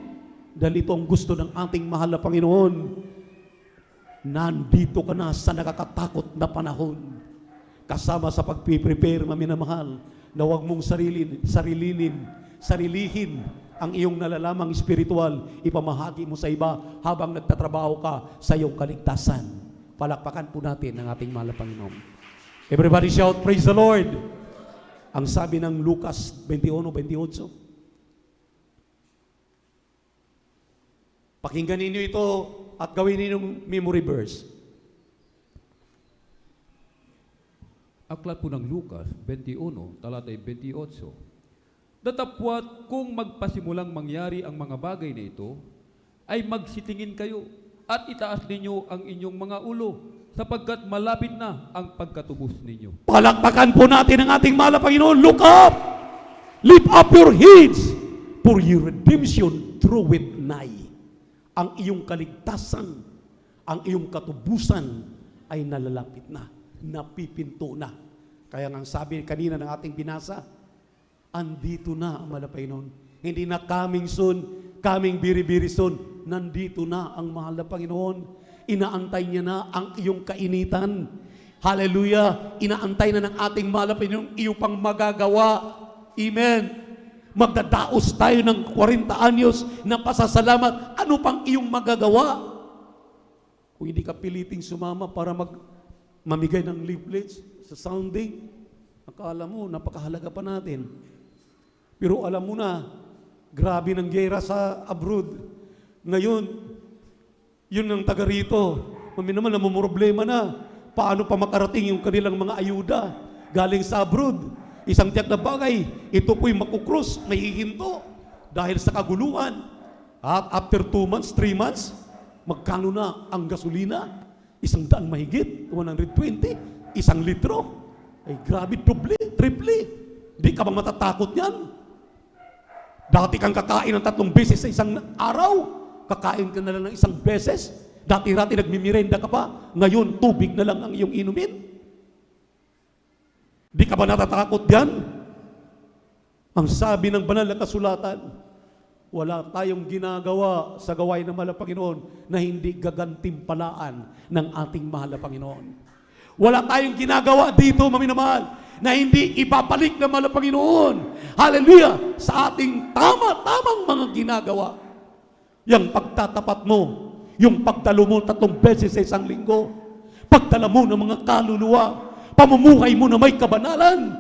Dahil ito ang gusto ng ating mahal na Panginoon. Nandito ka na sa nakakatakot na panahon. Kasama sa pagpiprepare, maminamahal, na huwag mong sarilihin ang iyong nalalamang espiritual, ipamahagi mo sa iba habang nagtatrabaho ka sa iyong kaligtasan. Palakpakan po natin ang ating mahal na Panginoon. Everybody shout, praise the Lord! Ang sabi ng Lucas 21:28. Pakinggan ninyo ito at gawin ninyong memory verse. Aklat po ng Lucas 21, talatay 28. Datapwat kung magpasimulang mangyari ang mga bagay na ito, ay magsitingin kayo at itaas ninyo ang inyong mga ulo, sapagkat malapit na ang pagkatubos ninyo. Palakpakan po natin ang ating mahal na Panginoon. Look up! Lift up your heads, for your redemption draweth nigh. Ang iyong kaligtasan, ang iyong katubusan ay nalalapit na, napipinto na. Kaya nga sabi kanina ng ating binasa, andito na ang mahal na Panginoon. Hindi na coming soon, coming very very soon. Nandito na ang mahal na Panginoon. Inaantay niya na ang iyong kainitan. Hallelujah! Inaantay na ng ating mahal na Panginoon iyong pang magagawa. Amen! Magdadaos tayo ng 40 anyos na pasasalamat. Ano pang iyong magagawa? Kung hindi ka piliting sumama para mamigay ng leaflets sa sounding, akala mo, napakahalaga pa natin. Pero alam mo na, grabe ng gera sa abroad. Ngayon, yun ang taga rito. Mami naman, namumroblema na. Paano pa makarating yung kanilang mga ayuda galing sa abroad? Isang tiyak na bagay, ito po'y makukrus, mahihinto dahil sa kaguluhan. At after 2 months, 3 months, magkano na ang gasolina? 100 mahigit, 120, 1 litro. Ay grabe, doble, triple. Di ka bang matatakot yan? Dati kang kakain ng 3 beses sa isang araw, kakain ka na lang ng 1 beses. Dati-rati nagmimirenda ka pa, ngayon tubig na lang ang iyong inumin. Di ka ba natatakot yan? Ang sabi ng banal na kasulatan, wala tayong ginagawa sa gawain ng mahal na Panginoon na hindi gagantimpalaan ng ating mahal na Panginoon. Wala tayong ginagawa dito, maminamahal, na hindi ibabalik ng mahal na Panginoon. Hallelujah! Sa ating tamang mga ginagawa. Yang pagtatapat mo, yung pagdalo mo 3 beses sa isang linggo, pagdala mo ng mga kaluluwa, pamumuhay mo na may kabanalan,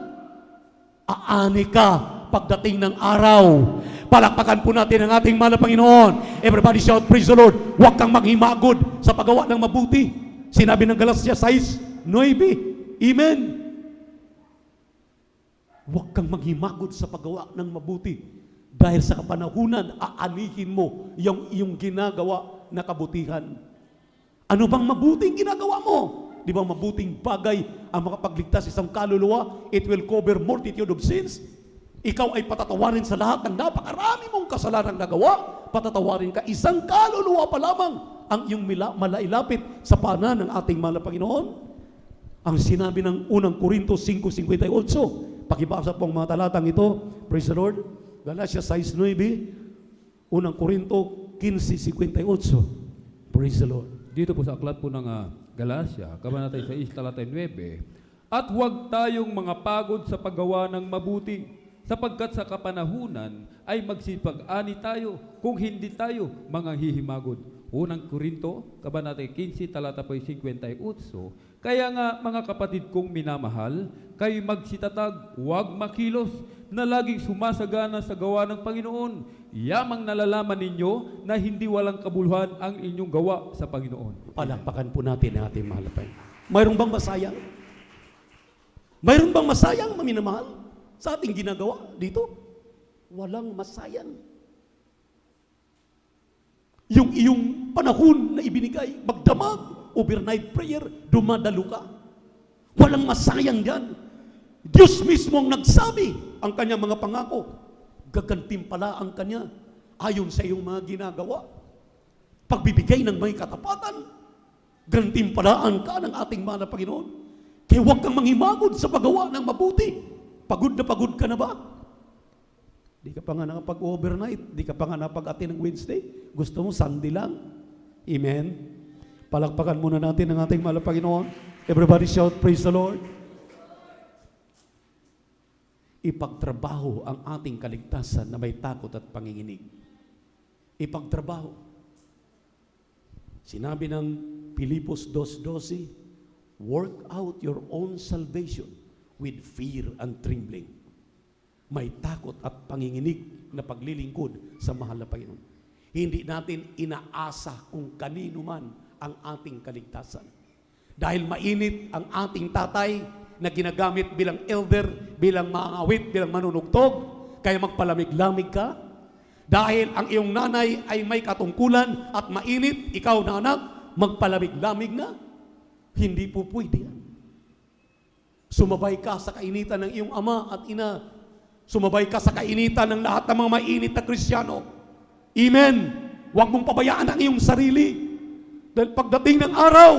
aani ka pagdating ng araw. Palakpakan po natin ang ating mahal na Panginoon. Everybody shout, praise the Lord. Huwag kang maghimagod sa paggawa ng mabuti. Sinabi ng Galatia 6:9. Amen. Huwag kang maghimagod sa paggawa ng mabuti. Dahil sa kapanahunan, aanihin mo yung iyong ginagawa na kabutihan. Ano bang mabuting ginagawa mo? Di ba mabuting bagay ang makapagligtas isang kaluluwa? It will cover multitude of sins. Ikaw ay patatawarin sa lahat ng napakarami mong kasalanang nagawa. Patatawarin ka, isang kaluluwa pa lamang ang iyong malailapit sa paanan ng ating mahal na Panginoon. Ang sinabi ng unang Korinto 5:58, pakibasa po ang mga talatang ito. Praise the Lord. Galatia 6:9, unang Korinto 15:58. Praise the Lord. Dito po sa aklat po ng Galacia, kabanatay 6, talatay 9, at huwag tayong mga pagod sa paggawa ng mabuti, sapagkat sa kapanahunan ay magsipag-ani tayo kung hindi tayo mga hihimagod. Unang Korinto, Kabanata 15, talata 58. Kaya nga, mga kapatid kong minamahal, kayo magsitatag, huwag makilos, na laging sumasagana sa gawa ng Panginoon. Yamang nalalaman ninyo na hindi walang kabuluhan ang inyong gawa sa Panginoon. Palakpakan po natin ang ating mahal na Panginoon. Mayroon bang masayang? Mayroon bang masayang, maminamahal, sa ating ginagawa dito? Walang masayang. Yung iyong panahon na ibinigay, magdamag, overnight prayer, dumadalo ka. Walang masayang dyan. Diyos mismo ang nagsabi ang kanyang mga pangako. Gagantimpala ang kanya ayon sa iyong mga ginagawa. Pagbibigay ng may katapatan, gantimpalaan ka ng ating mahal na Panginoon. Kaya huwag kang manghimagod sa paggawa ng mabuti. Pagod na pagod ka na ba? Di ka pa nga nakapag-overnight, di ka pa nga napag-attend ng Wednesday. Gusto mo Sunday lang. Amen? Palakpakan muna natin ang ating mahal na Panginoon. Everybody shout, praise the Lord. Ipagtrabaho ang ating kaligtasan na may takot at panginginig. Ipagtrabaho. Sinabi ng Pilipos 2:12, work out your own salvation with fear and trembling. May takot at panginginig na paglilingkod sa mahal na Panginoon. Hindi natin inaasa kung kanino man ang ating kaligtasan. Dahil mainit ang ating tatay na ginagamit bilang elder, bilang maangawit, bilang manunugtog, kaya magpalamig-lamig ka. Dahil ang iyong nanay ay may katungkulan at mainit, ikaw na anak, magpalamig-lamig na. Hindi po pwede yan. Sumabay ka sa kainitan ng iyong ama at ina. Sumabay ka sa kainitan ng lahat ng mga mainit na Kristiyano. Amen. Huwag mong pabayaan ang iyong sarili. Dahil pagdating ng araw,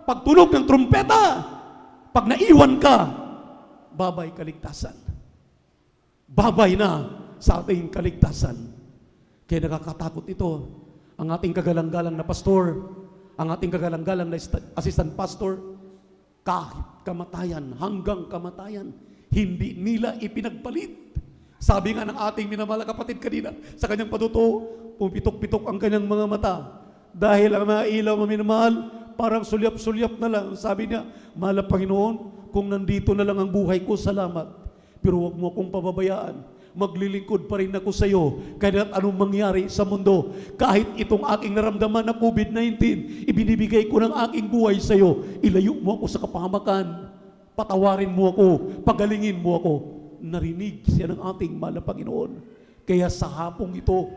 pagtunog ng trumpeta, pag naiwan ka, babay kaligtasan. Babay na sa ating kaligtasan. Kaya nakakatakot ito. Ang ating kagalang-galang na pastor, ang ating kagalang-galang na assistant pastor, kahit kamatayan, hanggang kamatayan, hindi nila ipinagpalit. Sabi nga ng ating minamahal na kapatid kanina, sa kanyang patuto, pumitok-pitok ang kanyang mga mata. Dahil ang mga ilaw na minamahal, parang sulyap-sulyap na lang. Sabi niya, mahal na Panginoon, kung nandito na lang ang buhay ko, salamat. Pero huwag mo akong pababayaan. Maglilingkod pa rin ako sa iyo kahit anong mangyari sa mundo. Kahit itong aking naramdaman na COVID-19, ibinibigay ko ng aking buhay sa iyo. Ilayo mo ako sa kapahamakan. Patawarin mo ako. Pagalingin mo ako. Narinig siya ng ating mahal na Panginoon. Kaya sa hapong ito,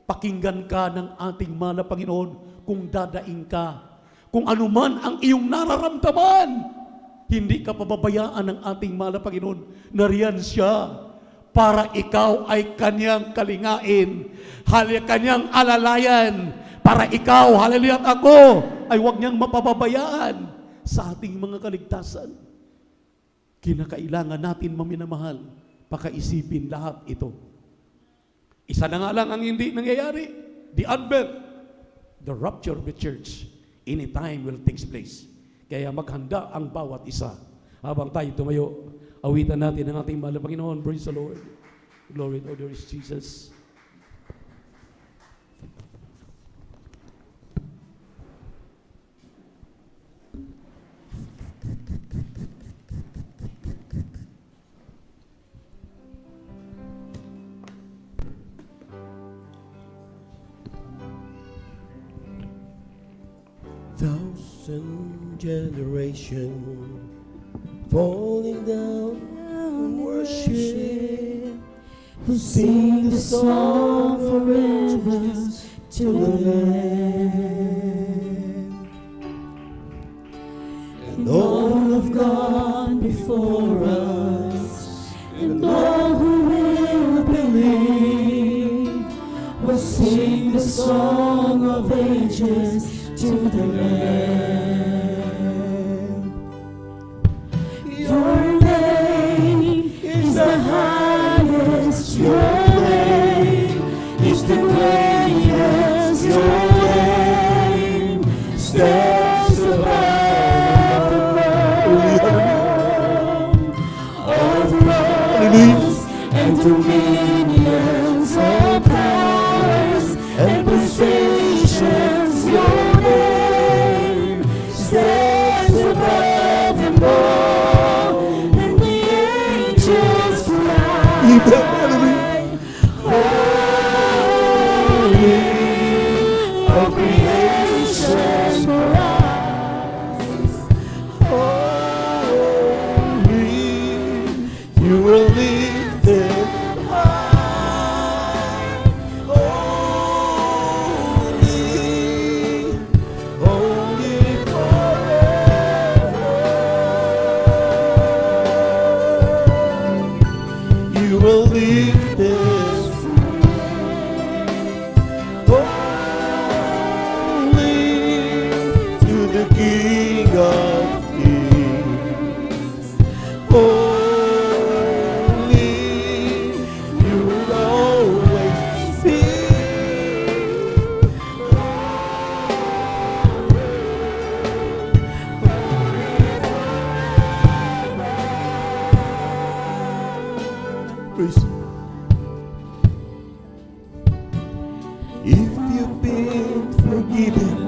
pakinggan ka ng ating mahal na Panginoon kung dadaing ka. Kung anuman ang iyong nararamdaman, hindi ka pababayaan ng ating mahal na Panginoon. Nariyan siya para ikaw ay kanyang kalingain, kanyang alalayan, para ikaw, hallelujah, at ako, ay huwag niyang mapababayaan sa ating mga kaligtasan. Kinakailangan natin maminamahal, pakaisipin lahat ito. Isa na nga lang ang hindi nangyayari, the advent, the rapture of the church, anytime will take place. Kaya maghanda ang bawat isa. Habang tayo tumayo, awitan natin ang ating mahal na Panginoon. Praise the Lord. Glory to Lord Jesus. Thousand generation falling down in worship, who sing the song forever to the Lamb. And all have gone before us, and all who will believe will sing the song of ages to the Lamb. Your name is the highest, your name is the greatest, your name stands above the world. All thrones dominions, all powers and positions. Your name stands above them all, and the angels cry, holy, all creation cries, holy, You will lift it high. Holy, holy forever. You will lift it holy to the King of Kings. Holy, you will always be. Praise. If you've been forgiven,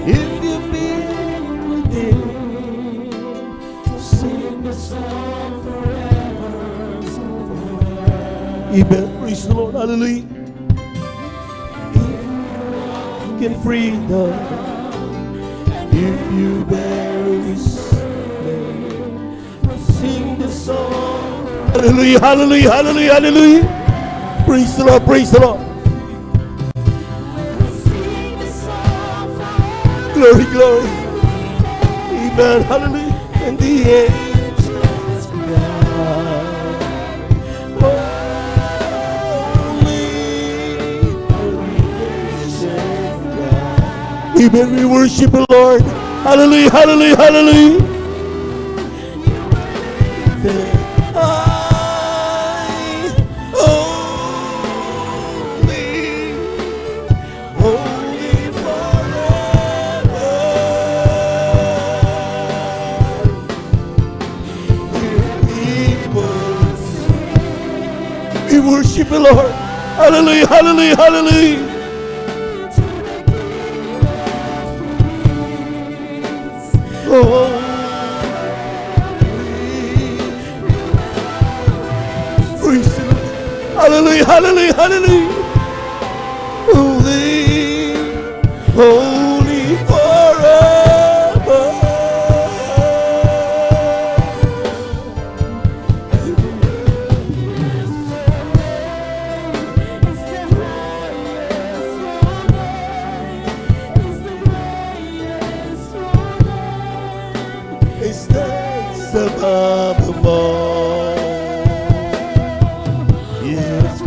if you've been redeemed, sing the song forever. Amen. Praise the Lord. Hallelujah. If you can freedom, if you bear His name, sing the song. Hallelujah. Hallelujah. Hallelujah. Hallelujah. Praise the Lord. Praise the Lord. Glory, glory. Amen. Hallelujah. And the angels cry, holy, holy creation cry. Amen. We worship the Lord. Hallelujah. Hallelujah. Hallelujah. We worship the Lord. Hallelujah, hallelujah, hallelujah. Oh, praise the Lord. Hallelujah, hallelujah, hallelujah. Holy, holy forever. It stands above them all. Yes,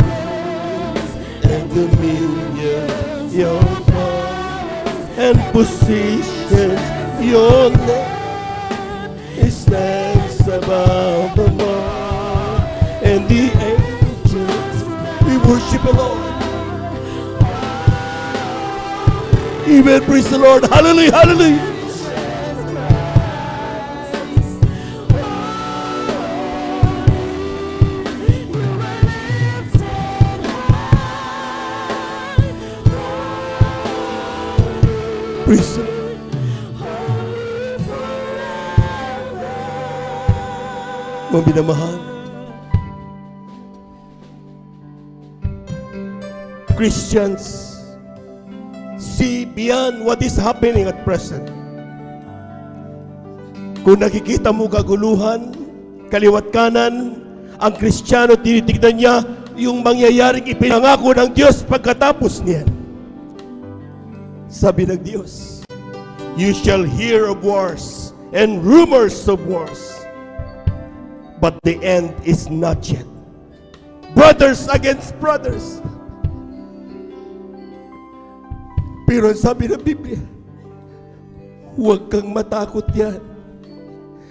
and dominion, your power and position, your name. It stands above them all, and the angels, we worship the Lord. Amen. Praise the Lord. Hallelujah. Hallelujah. Praise the Lord. Mga minamahal, Christians, see beyond what is happening at present. Kung nakikita mo kaguluhan, kaliwat kanan, ang Kristiyano tinitignan niya yung mangyayaring ipinangako ng Diyos pagkatapos niyan. Sabi ng Diyos, you shall hear of wars and rumors of wars, but the end is not yet. Brothers against brothers. Pero sabi ng Biblia, huwag kang matakot yan.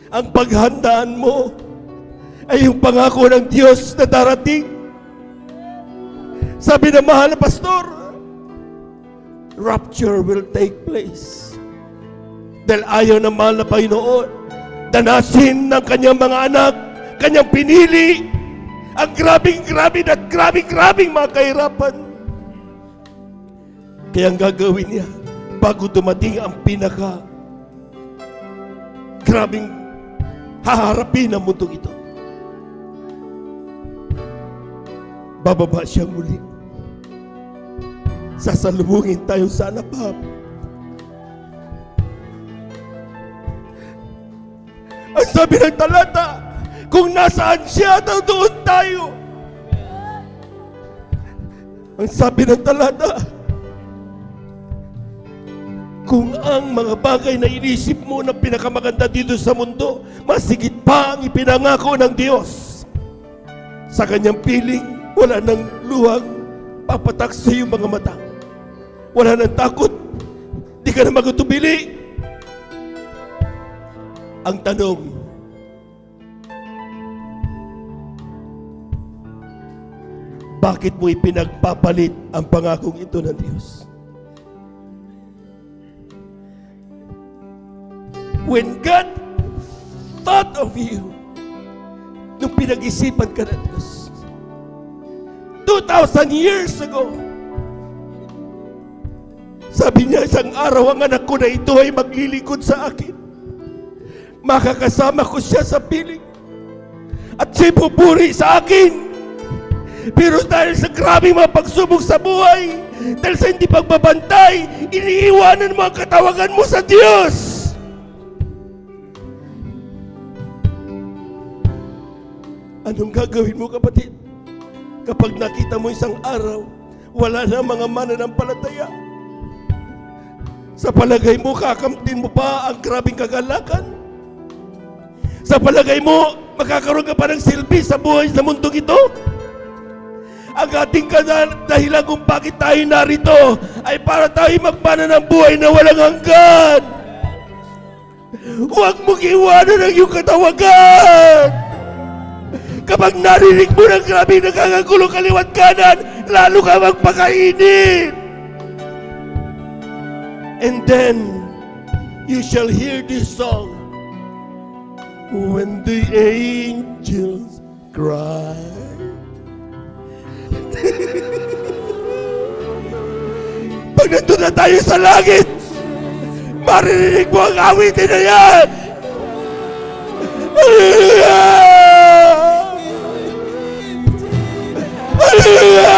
Ang paghandaan mo ay yung pangako ng Diyos na darating. Sabi ng mahal na pastor, rapture will take place. Dahil ayaw ng mahal na Panginoon danasin ng kanyang mga anak, kanyang pinili, ang grabing-grabe at grabing-grabing mga kahirapan. Kaya ang gagawin niya, bago dumating ang pinaka grabing haharapin ng mundong ito, bababa siya muli. Sasalubungin tayo sa hanapan. Ang sabi ng talata, kung nasaan siya, doon tayo. Ang sabi ng talata, kung ang mga bagay na inisip mo na pinakamaganda dito sa mundo, masigit pa ang ipinangako ng Diyos. Sa kanyang piling, wala nang luhang papatak sa iyong mga mata. Wala nang takot. Di ka na magutubili. Ang tanong, bakit mo ipinagpapalit ang pangakong ito ng Diyos? When God thought of you, nung pinag-isipan ka ng Diyos, 2,000 years ago, sabi niya, isang araw ang anak ko na ito ay maglilingkod sa akin. Makakasama ko siya sa piling at siya pupuri sa akin. Pero dahil sa grabing mga pagsubok sa buhay, dahil sa hindi pagbabantay, iniiwanan mo ang katawagan mo sa Diyos. Anong gagawin mo, kapatid? Kapag nakita mo isang araw, wala na mga mananampalataya. Sa palagay mo, kakamtin mo pa ang grabing kagalakan? Sa palagay mo, magkakaroon ka pa ng silbi sa buhay sa mundong ito? Ang ating dahilan kung bakit tayo narito ay para tayo magpana ng buhay na walang hanggan. Huwag mong iwanan ang iyong katawagan. Kapag narinig mo ng grabe nakakagulo kaliwat kanan, lalo ka magpakainit. And then, you shall hear this song. When the angels cry. Pag nandun na tayo sa langit, maririnig mo ang awitin na yan. Hallelujah! Hallelujah!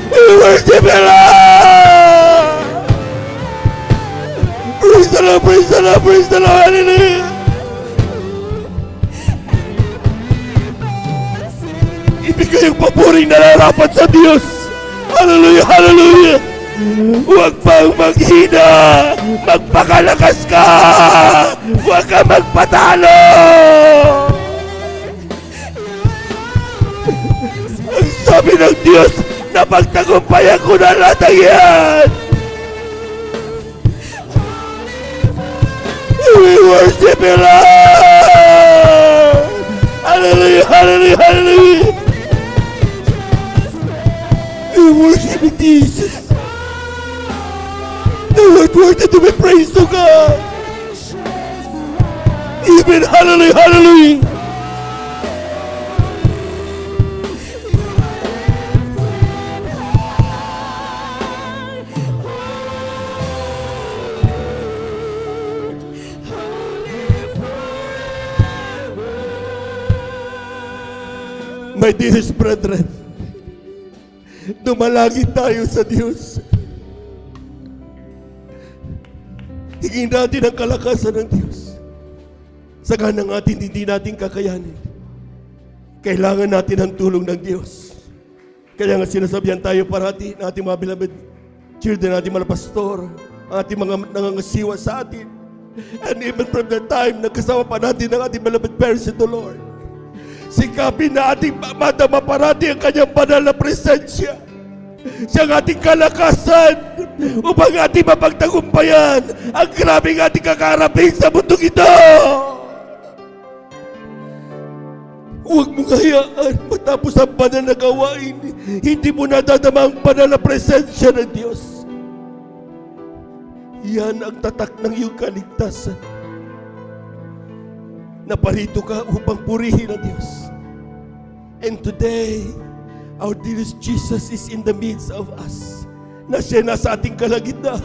We worship you, Lord! Praise the Lord, praise the Lord, praise the Lord, hallelujah! Ibigay ang papuring nararapat sa Diyos. Hallelujah, hallelujah! Huwag pang maghina, magpakalakas ka! Huwag ka magpatalo! Ang sabi ng Diyos, napagtagumpayan ko na lahat ng yan! We worship you, Lord! Hallelujah, hallelujah, hallelujah! We worship you, Jesus! The Lord worthy to be praised, to God! Even hallelujah, hallelujah! My dearest brethren, dumalangin tayo sa Diyos. Hingin natin ang kalakasan ng Diyos. Sa ganang atin, hindi natin kakayanin. Kailangan natin ang tulong ng Diyos. Kaya nga sinasabihan tayo parati ng ating mga beloved children, ating mga pastor, ang ating mga nangangasiwa sa atin. And even from the time, nagkasama pa natin ang ating beloved parents in the Lord. Sikapin na ating madama parati ang kanyang banal na presensya. Siyang ating kalakasan upang ating mapagtagumpayan ang grabing ating kakaharapin sa mundong ito. Huwag mong hayaan matapos ang banal na gawain, hindi mo nadadama ang banal na presensya ng Diyos. Yan ang tatak ng iyong kaligtasan. Naparito ka upang purihin ang Diyos. And today, our dearest Jesus is in the midst of us. Na siya nasa ating kalagitnaan.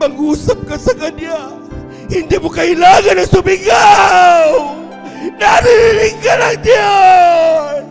Mag-usap ka sa Kanya. Hindi mo kailangan na sumigaw. Narinig ka ng Diyos.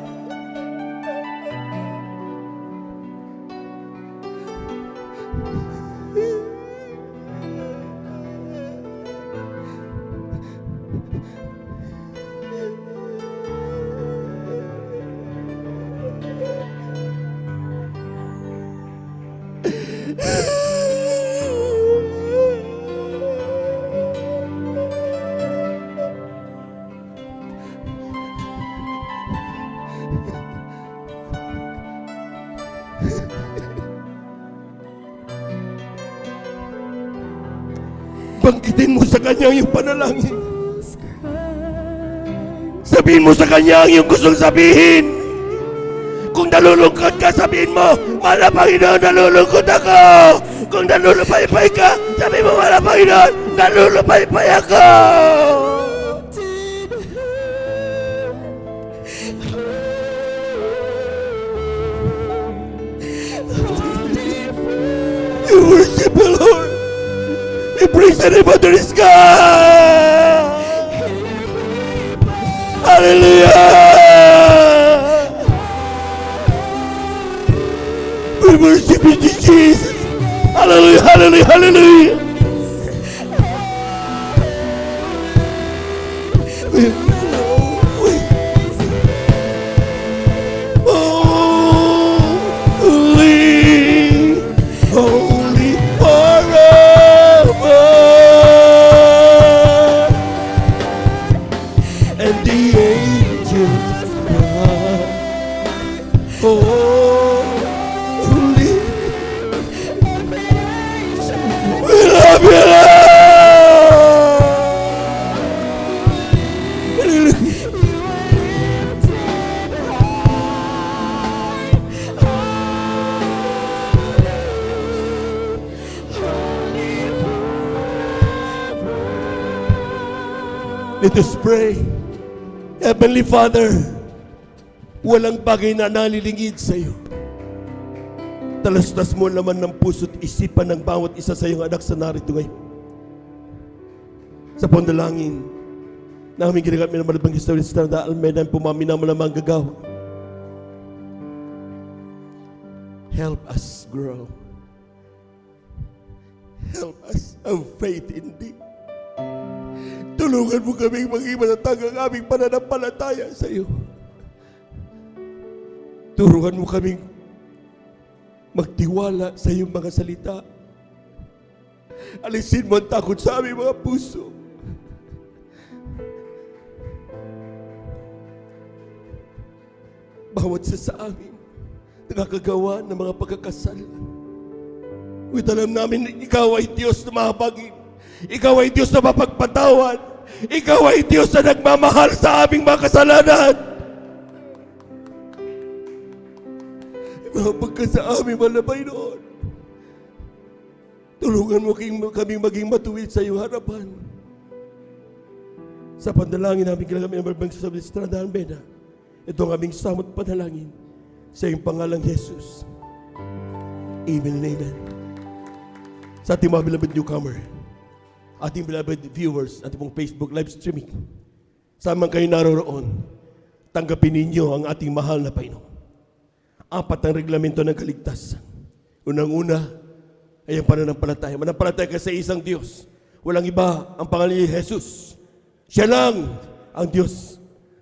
Banggitin mo sa Kanya yung panalangin. Sabihin mo sa Kanya ang iyong gustong sabihin. Kung nalulungkot ka, sabihin mo, "Mahal na Panginoon, nalulungkot ako." Kung nalulupay-pay ka, sabihin mo, "Mahal na Panginoon, nalulupay-pay ako." You worship the Lord. We praise the name of the sky. Hallelujah. We worship you, Jesus. Hallelujah, hallelujah, hallelujah. Holy forever. And the angels cry, holy. We love you, Lord. Let us pray. Heavenly Father, walang bagay na nalilingid sa iyo. Talastas mo naman ng puso't isipan ng bawat isa sa iyong anak sa narito ngayon. Sa pandalangin, namin ginagamit ng malabang historia sa Tanda Almeida ang pumaminang malamang gagaw. Help us grow. Help us have faith in Thee. Tulungan mo kaming maging matatag ang aming pananampalataya sa iyo. Turuan mo kaming magtiwala sa iyong mga salita. Alisin mo ang takot sa aming mga puso. Bawat isa sa amin nakakagawa ng mga pagkakasala. Ngunit alam namin ikaw ay Diyos na mahabagin. Ikaw ay Diyos na mapagpatawad. Ikaw ay Diyos na nagmamahal sa aming mga kasalanan. Mapag ka sa aming malabay noon. Tulungan mo kaming maging matuwid sa iyong harapan. Sa pandalangin namin kailangan ng malabang sa Estrada Almeida. Ito ang aming samot panalangin sa iyong pangalang Jesus. Amen and amen. Sa ating mga beloved newcomer, ating beloved viewers, ating pong Facebook live streaming, saan man kayo naroroon, tanggapin ninyo ang ating mahal na Panginoon. 4 ang reglamento ng kaligtasan. Unang-una ay ang pananampalataya. Manampalataya ka sa isang Diyos. Walang iba ang pangalan ni Jesus. Siya lang ang Diyos.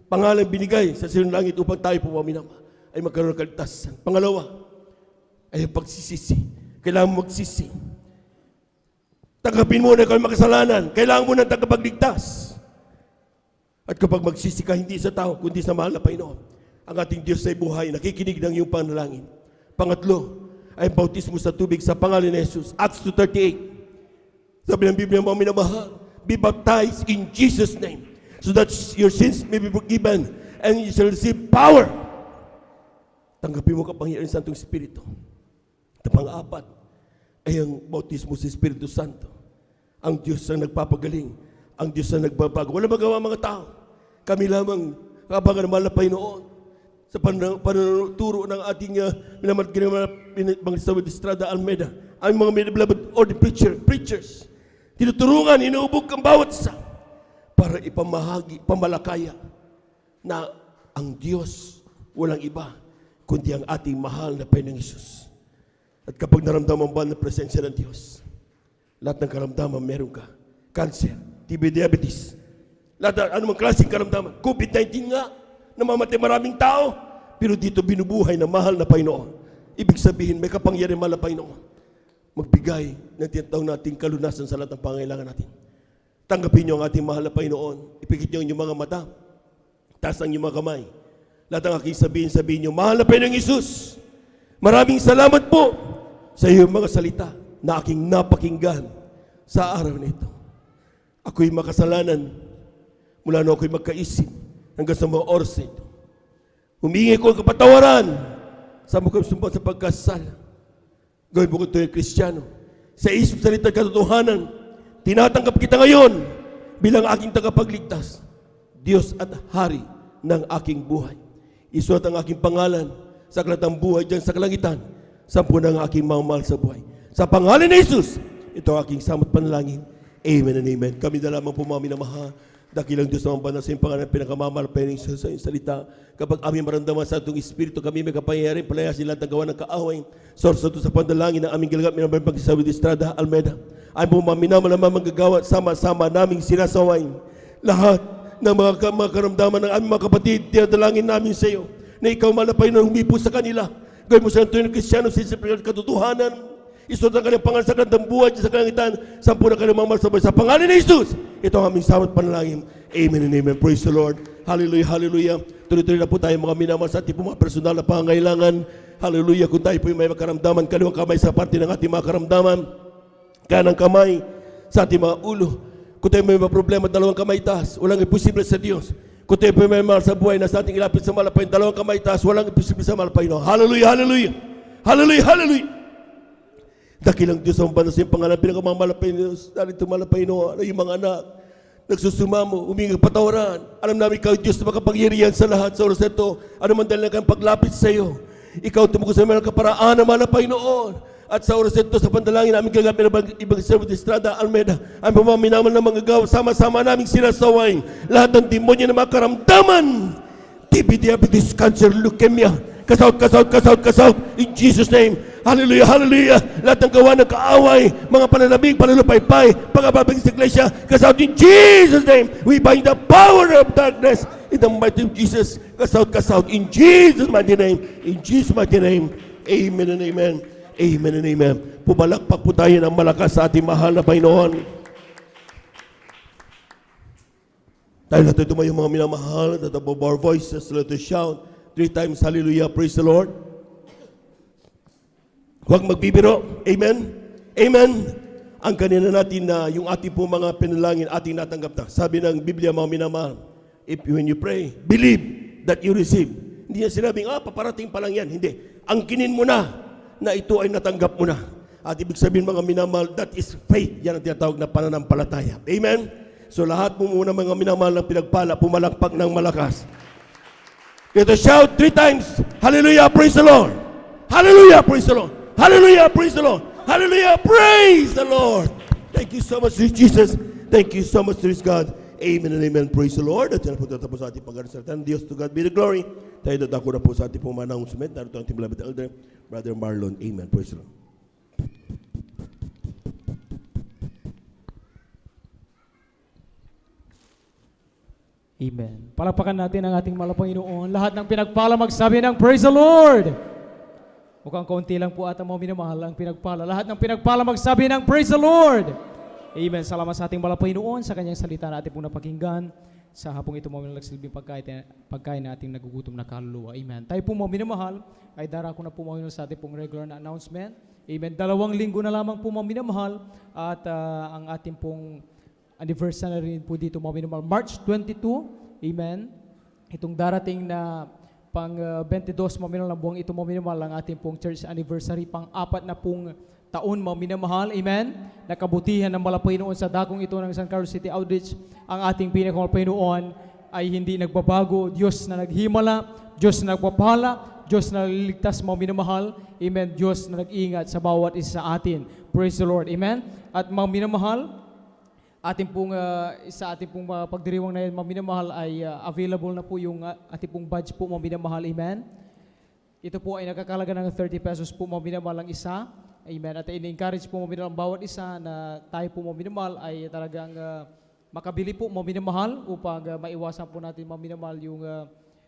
Pangalan binigay sa silong langit upang tayo pumaminama ay magkaroon ng kaligtasan. Pangalawa ay ang pagsisisi. Kailangan mo magsisi. Tanggapin mo na ikaw ay makasalanan. Kailangan mo ng tagapagligtas. At kapag magsisi ka, hindi sa tao, kundi sa mahal na Panginoon, ang ating Diyos ay buhay, nakikinig ng iyong panalangin. Pangatlo, ay bautismo sa tubig sa pangalan ni Jesus. Acts 2:38. Sabi ng Biblia, mga minamahal, be baptized in Jesus' name, so that your sins may be forgiven, and you shall receive power. Tanggapin mo kapangyarihan ng Santong Espiritu. At pang-apat, ay ang bautismo sa Espiritu Santo. Ang Diyos ang nagpapagaling ang Diyos na nagbabago. Wala magawa mga tao. Kami lamang kabangan ng mahal na Panginoon sa panuturo ng ating Bang Saud Estrada Almeida, ang mga beloved or the preachers. Tinuturungan, inuubog ang bawat isa para ipamahagi, pamalakaya na ang Diyos walang iba kundi ang ating mahal na Panginoong Hesus. At kapag naramdaman ba ng presensya ng Diyos, lahat ng karamdaman meron ka. Cancer, TB, diabetes, lahat ng anumang klaseng karamdaman. COVID-19 nga, namamatay maraming tao, pero dito binubuhay ng mahal na Panginoon. Ibig sabihin, may kapangyarihan mahal na Panginoon. Magbigay ng tinatawag nating kalunasan sa lahat ng pangailangan natin. Tanggapin niyo ang ating mahal na Panginoon. Ipikit niyo ang inyong mga mata. Taas ang inyong mga kamay. Lahat ng aking sabihin niyo, mahal na Panginoong Hesus, maraming salamat po sa iyong mga salita na aking napakinggan sa araw na ito. Ako'y makasalanan mula na ako'y magkaisip hanggang sa mga oras na ito. Humingi ko ang kapatawaran sa mga sumpa sa pagkasala. Gawin mo ko ito yung Kristiyano. Sa isip salita katotohanan, tinatanggap kita ngayon bilang aking tagapagligtas, Diyos at Hari ng aking buhay. Isuot ang aking pangalan sa kalatang buhay dyan sa kalangitan, sampu ng aking mamahal sa buhay. Sa pangalan ni Jesus, ito ang aking samot panalangin. Amen and amen. Kami na lamang po mga minamahal. Dakilang Diyos naman banal sa iyong pangalan, pinakamamahal pa rin sa iyong salita. Kapag aming maramdaman sa itong Espiritu, kami may kapangyarihan, palayasin lahat ng gawa ng kaaway. Source ito sa pandalangin ng aming gilagap, minamahal Bang Saud Estrada Almeida. Ay po mga minamahal na manggagawa, sama-sama naming sinasawain. Lahat ng mga karamdaman ng aming mga kapatid, tinadalangin namin sa iyo, na ikaw malapay na humipo sa kanila. Gawin mo sa ito yung Kristiyano, sa katotohanan. Isuot ang kanyang pangalan sa kanilang buhay sa kalangitan, sampu na kanyang mamalsabay sa pangalan ni Jesus. Ito ang aming samot panalangin. Amen and amen. Praise the Lord. Hallelujah, hallelujah. Tuloy-tuloy na po tayo mga minamahal sa ating mga personal na pangangailangan. Hallelujah. Kung tayo po may makaramdaman, kaliwang kamay sa parte ng ating mga karamdaman, kanang kamay sa ating mga ulo. Kung tayo may mga problema, dalawang kamay taas. Walang imposible sa Diyos. Kung tayo po may mahal sa buhay na sa ating ilapit sa malapay, dalawang kamay taas. Walang imposible sa malapay. No? Hallelujah, hallelujah. Hallelujah, hallelujah. Dakilang Diyos ang banal sa iyong pangalan, pinakamalapay na Diyos, narito malapay na yung mga anak, nagsusumamo, humingi patawaran. Alam namin ikaw, Diyos, na makapangyarihan sa lahat sa oras na ito. Ano man dahil na kang paglapit sa iyo. Ikaw tumuko sa mga kaparaan na malapay noon. At sa oras na ito, sa pandalangin namin gagapin ng Ibang Saud Estrada Almeida, ang pamaminaman ng mga gawa, sama-sama naming sinasawain lahat ng demonyo na makaramdaman. TB, diabetes, cancer, leukemia, kasaut, in Jesus' name. Hallelujah, hallelujah. Lahat ng gawa ng kaaway, mga pananabing, pananupaypay, pagkababing sa iglesia, kasaut in Jesus' name. We bind the power of darkness in the mighty name of Jesus. Kasaut, in Jesus' mighty name. In Jesus' mighty name. Amen and amen. Amen and amen. Pumalakpak po tayo ng malakas sa ating mahal na Panginoon. Tayo natin tumayo mga minamahal, at above our voices, let us shout 3 times, hallelujah, praise the Lord. Huwag magbibiro. Amen? Amen? Ang kanina natin na yung ating po mga pinalangin, ating natanggap na. Sabi ng Biblia, mga minamahal, when you pray, believe that you receive. Hindi niya sinabing, paparating pa lang yan. Hindi. Angkinin mo na ito ay natanggap mo na. At ibig sabihin mga minamahal, that is faith. Yan ang tinatawag na pananampalataya. Amen? So lahat mo muna mga minamahal ng pinagpala, pumalakpak ng malakas. Ito shout 3 times, hallelujah, praise the Lord. Hallelujah, praise the Lord. Hallelujah, praise the Lord. Hallelujah, praise the Lord. Thank you so much, Jesus. Thank you so much, God. Amen and amen. Praise the Lord. At yan po tatapos sa ating pag-arasalatan. Diyos, to God be the glory. Tayo dadako na po sa ating pong announcement. Narito ang ating beloved elder, Brother Marlon. Amen. Praise the Lord. Amen. Palakpakan natin ang ating mahal na Panginoon. Lahat ng pinagpala magsabi ng Praise the Lord. Mukhang kaunti lang po ata mga minamahal ang pinagpala. Lahat ng pinagpala magsabi ng Praise the Lord. Amen. Salamat sa ating mahal na Panginoon sa kanyang salita na ating pong napakinggan. Sa hapong ito mga nagsilbing pagkain na ating nagugutom na kaluluwa. Amen. Tayo po mga minamahal ay darako na po mga sa ating pong regular na announcement. Amen. 2 linggo na lamang po mga minamahal at ang ating pong anniversary rin po dito mga minamahal. March 22. Amen. Itong darating na pang 22 mga minamahal ng buwang ito mga minamahal ang ating pong church anniversary, pang 4 na pong taon, mga minamahal. Amen? Nakabutihan ng malapay noon sa dakong ito ng San Carlos City Outreach. Ang ating pinakamalapay noon ay hindi nagbabago. Diyos na naghimala, Diyos na nagpapala, Diyos na liligtas, mga minamahal. Amen? Diyos na nag-ingat sa bawat isa sa atin. Praise the Lord. Amen? At mga minamahal, sa ating pong pagdiriwang na yan, mga minamahal, ay available na po yung ating pong badge po, mga minamahal. Amen? Ito po ay nakakalaga ng 30 pesos po, mga minamahal ang isa. Amen. At in-encourage po, mga minamahal, ang bawat isa na tayo po, mga minamahal, ay talagang makabili po, mga minamahal, upang maiwasan po natin, mga minamahal, yung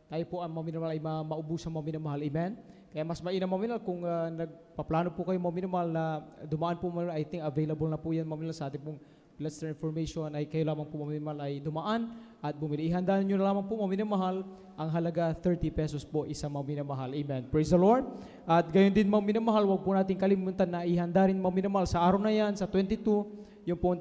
tayo po ang mga minamahal ay maubusan, mga minamahal. Amen? Kaya mas mainam, mga minamahal, kung nagpaplano po kayo, mga minamahal, na dumaan po, mga minamahal, I think available na po yan, mga minamahal, sa ating pong lesser information ay kayo lamang po, mga minamahal, ay dumaan at bumili. Ihandaan nyo na lamang po, mga minamahal, ang halaga 30 pesos po isa, mga minamahal. Amen. Praise the Lord. At gayon din, mga minamahal, huwag po natin kalimutan na ihanda rin, mga minamahal, sa araw na yan, sa 22, yung po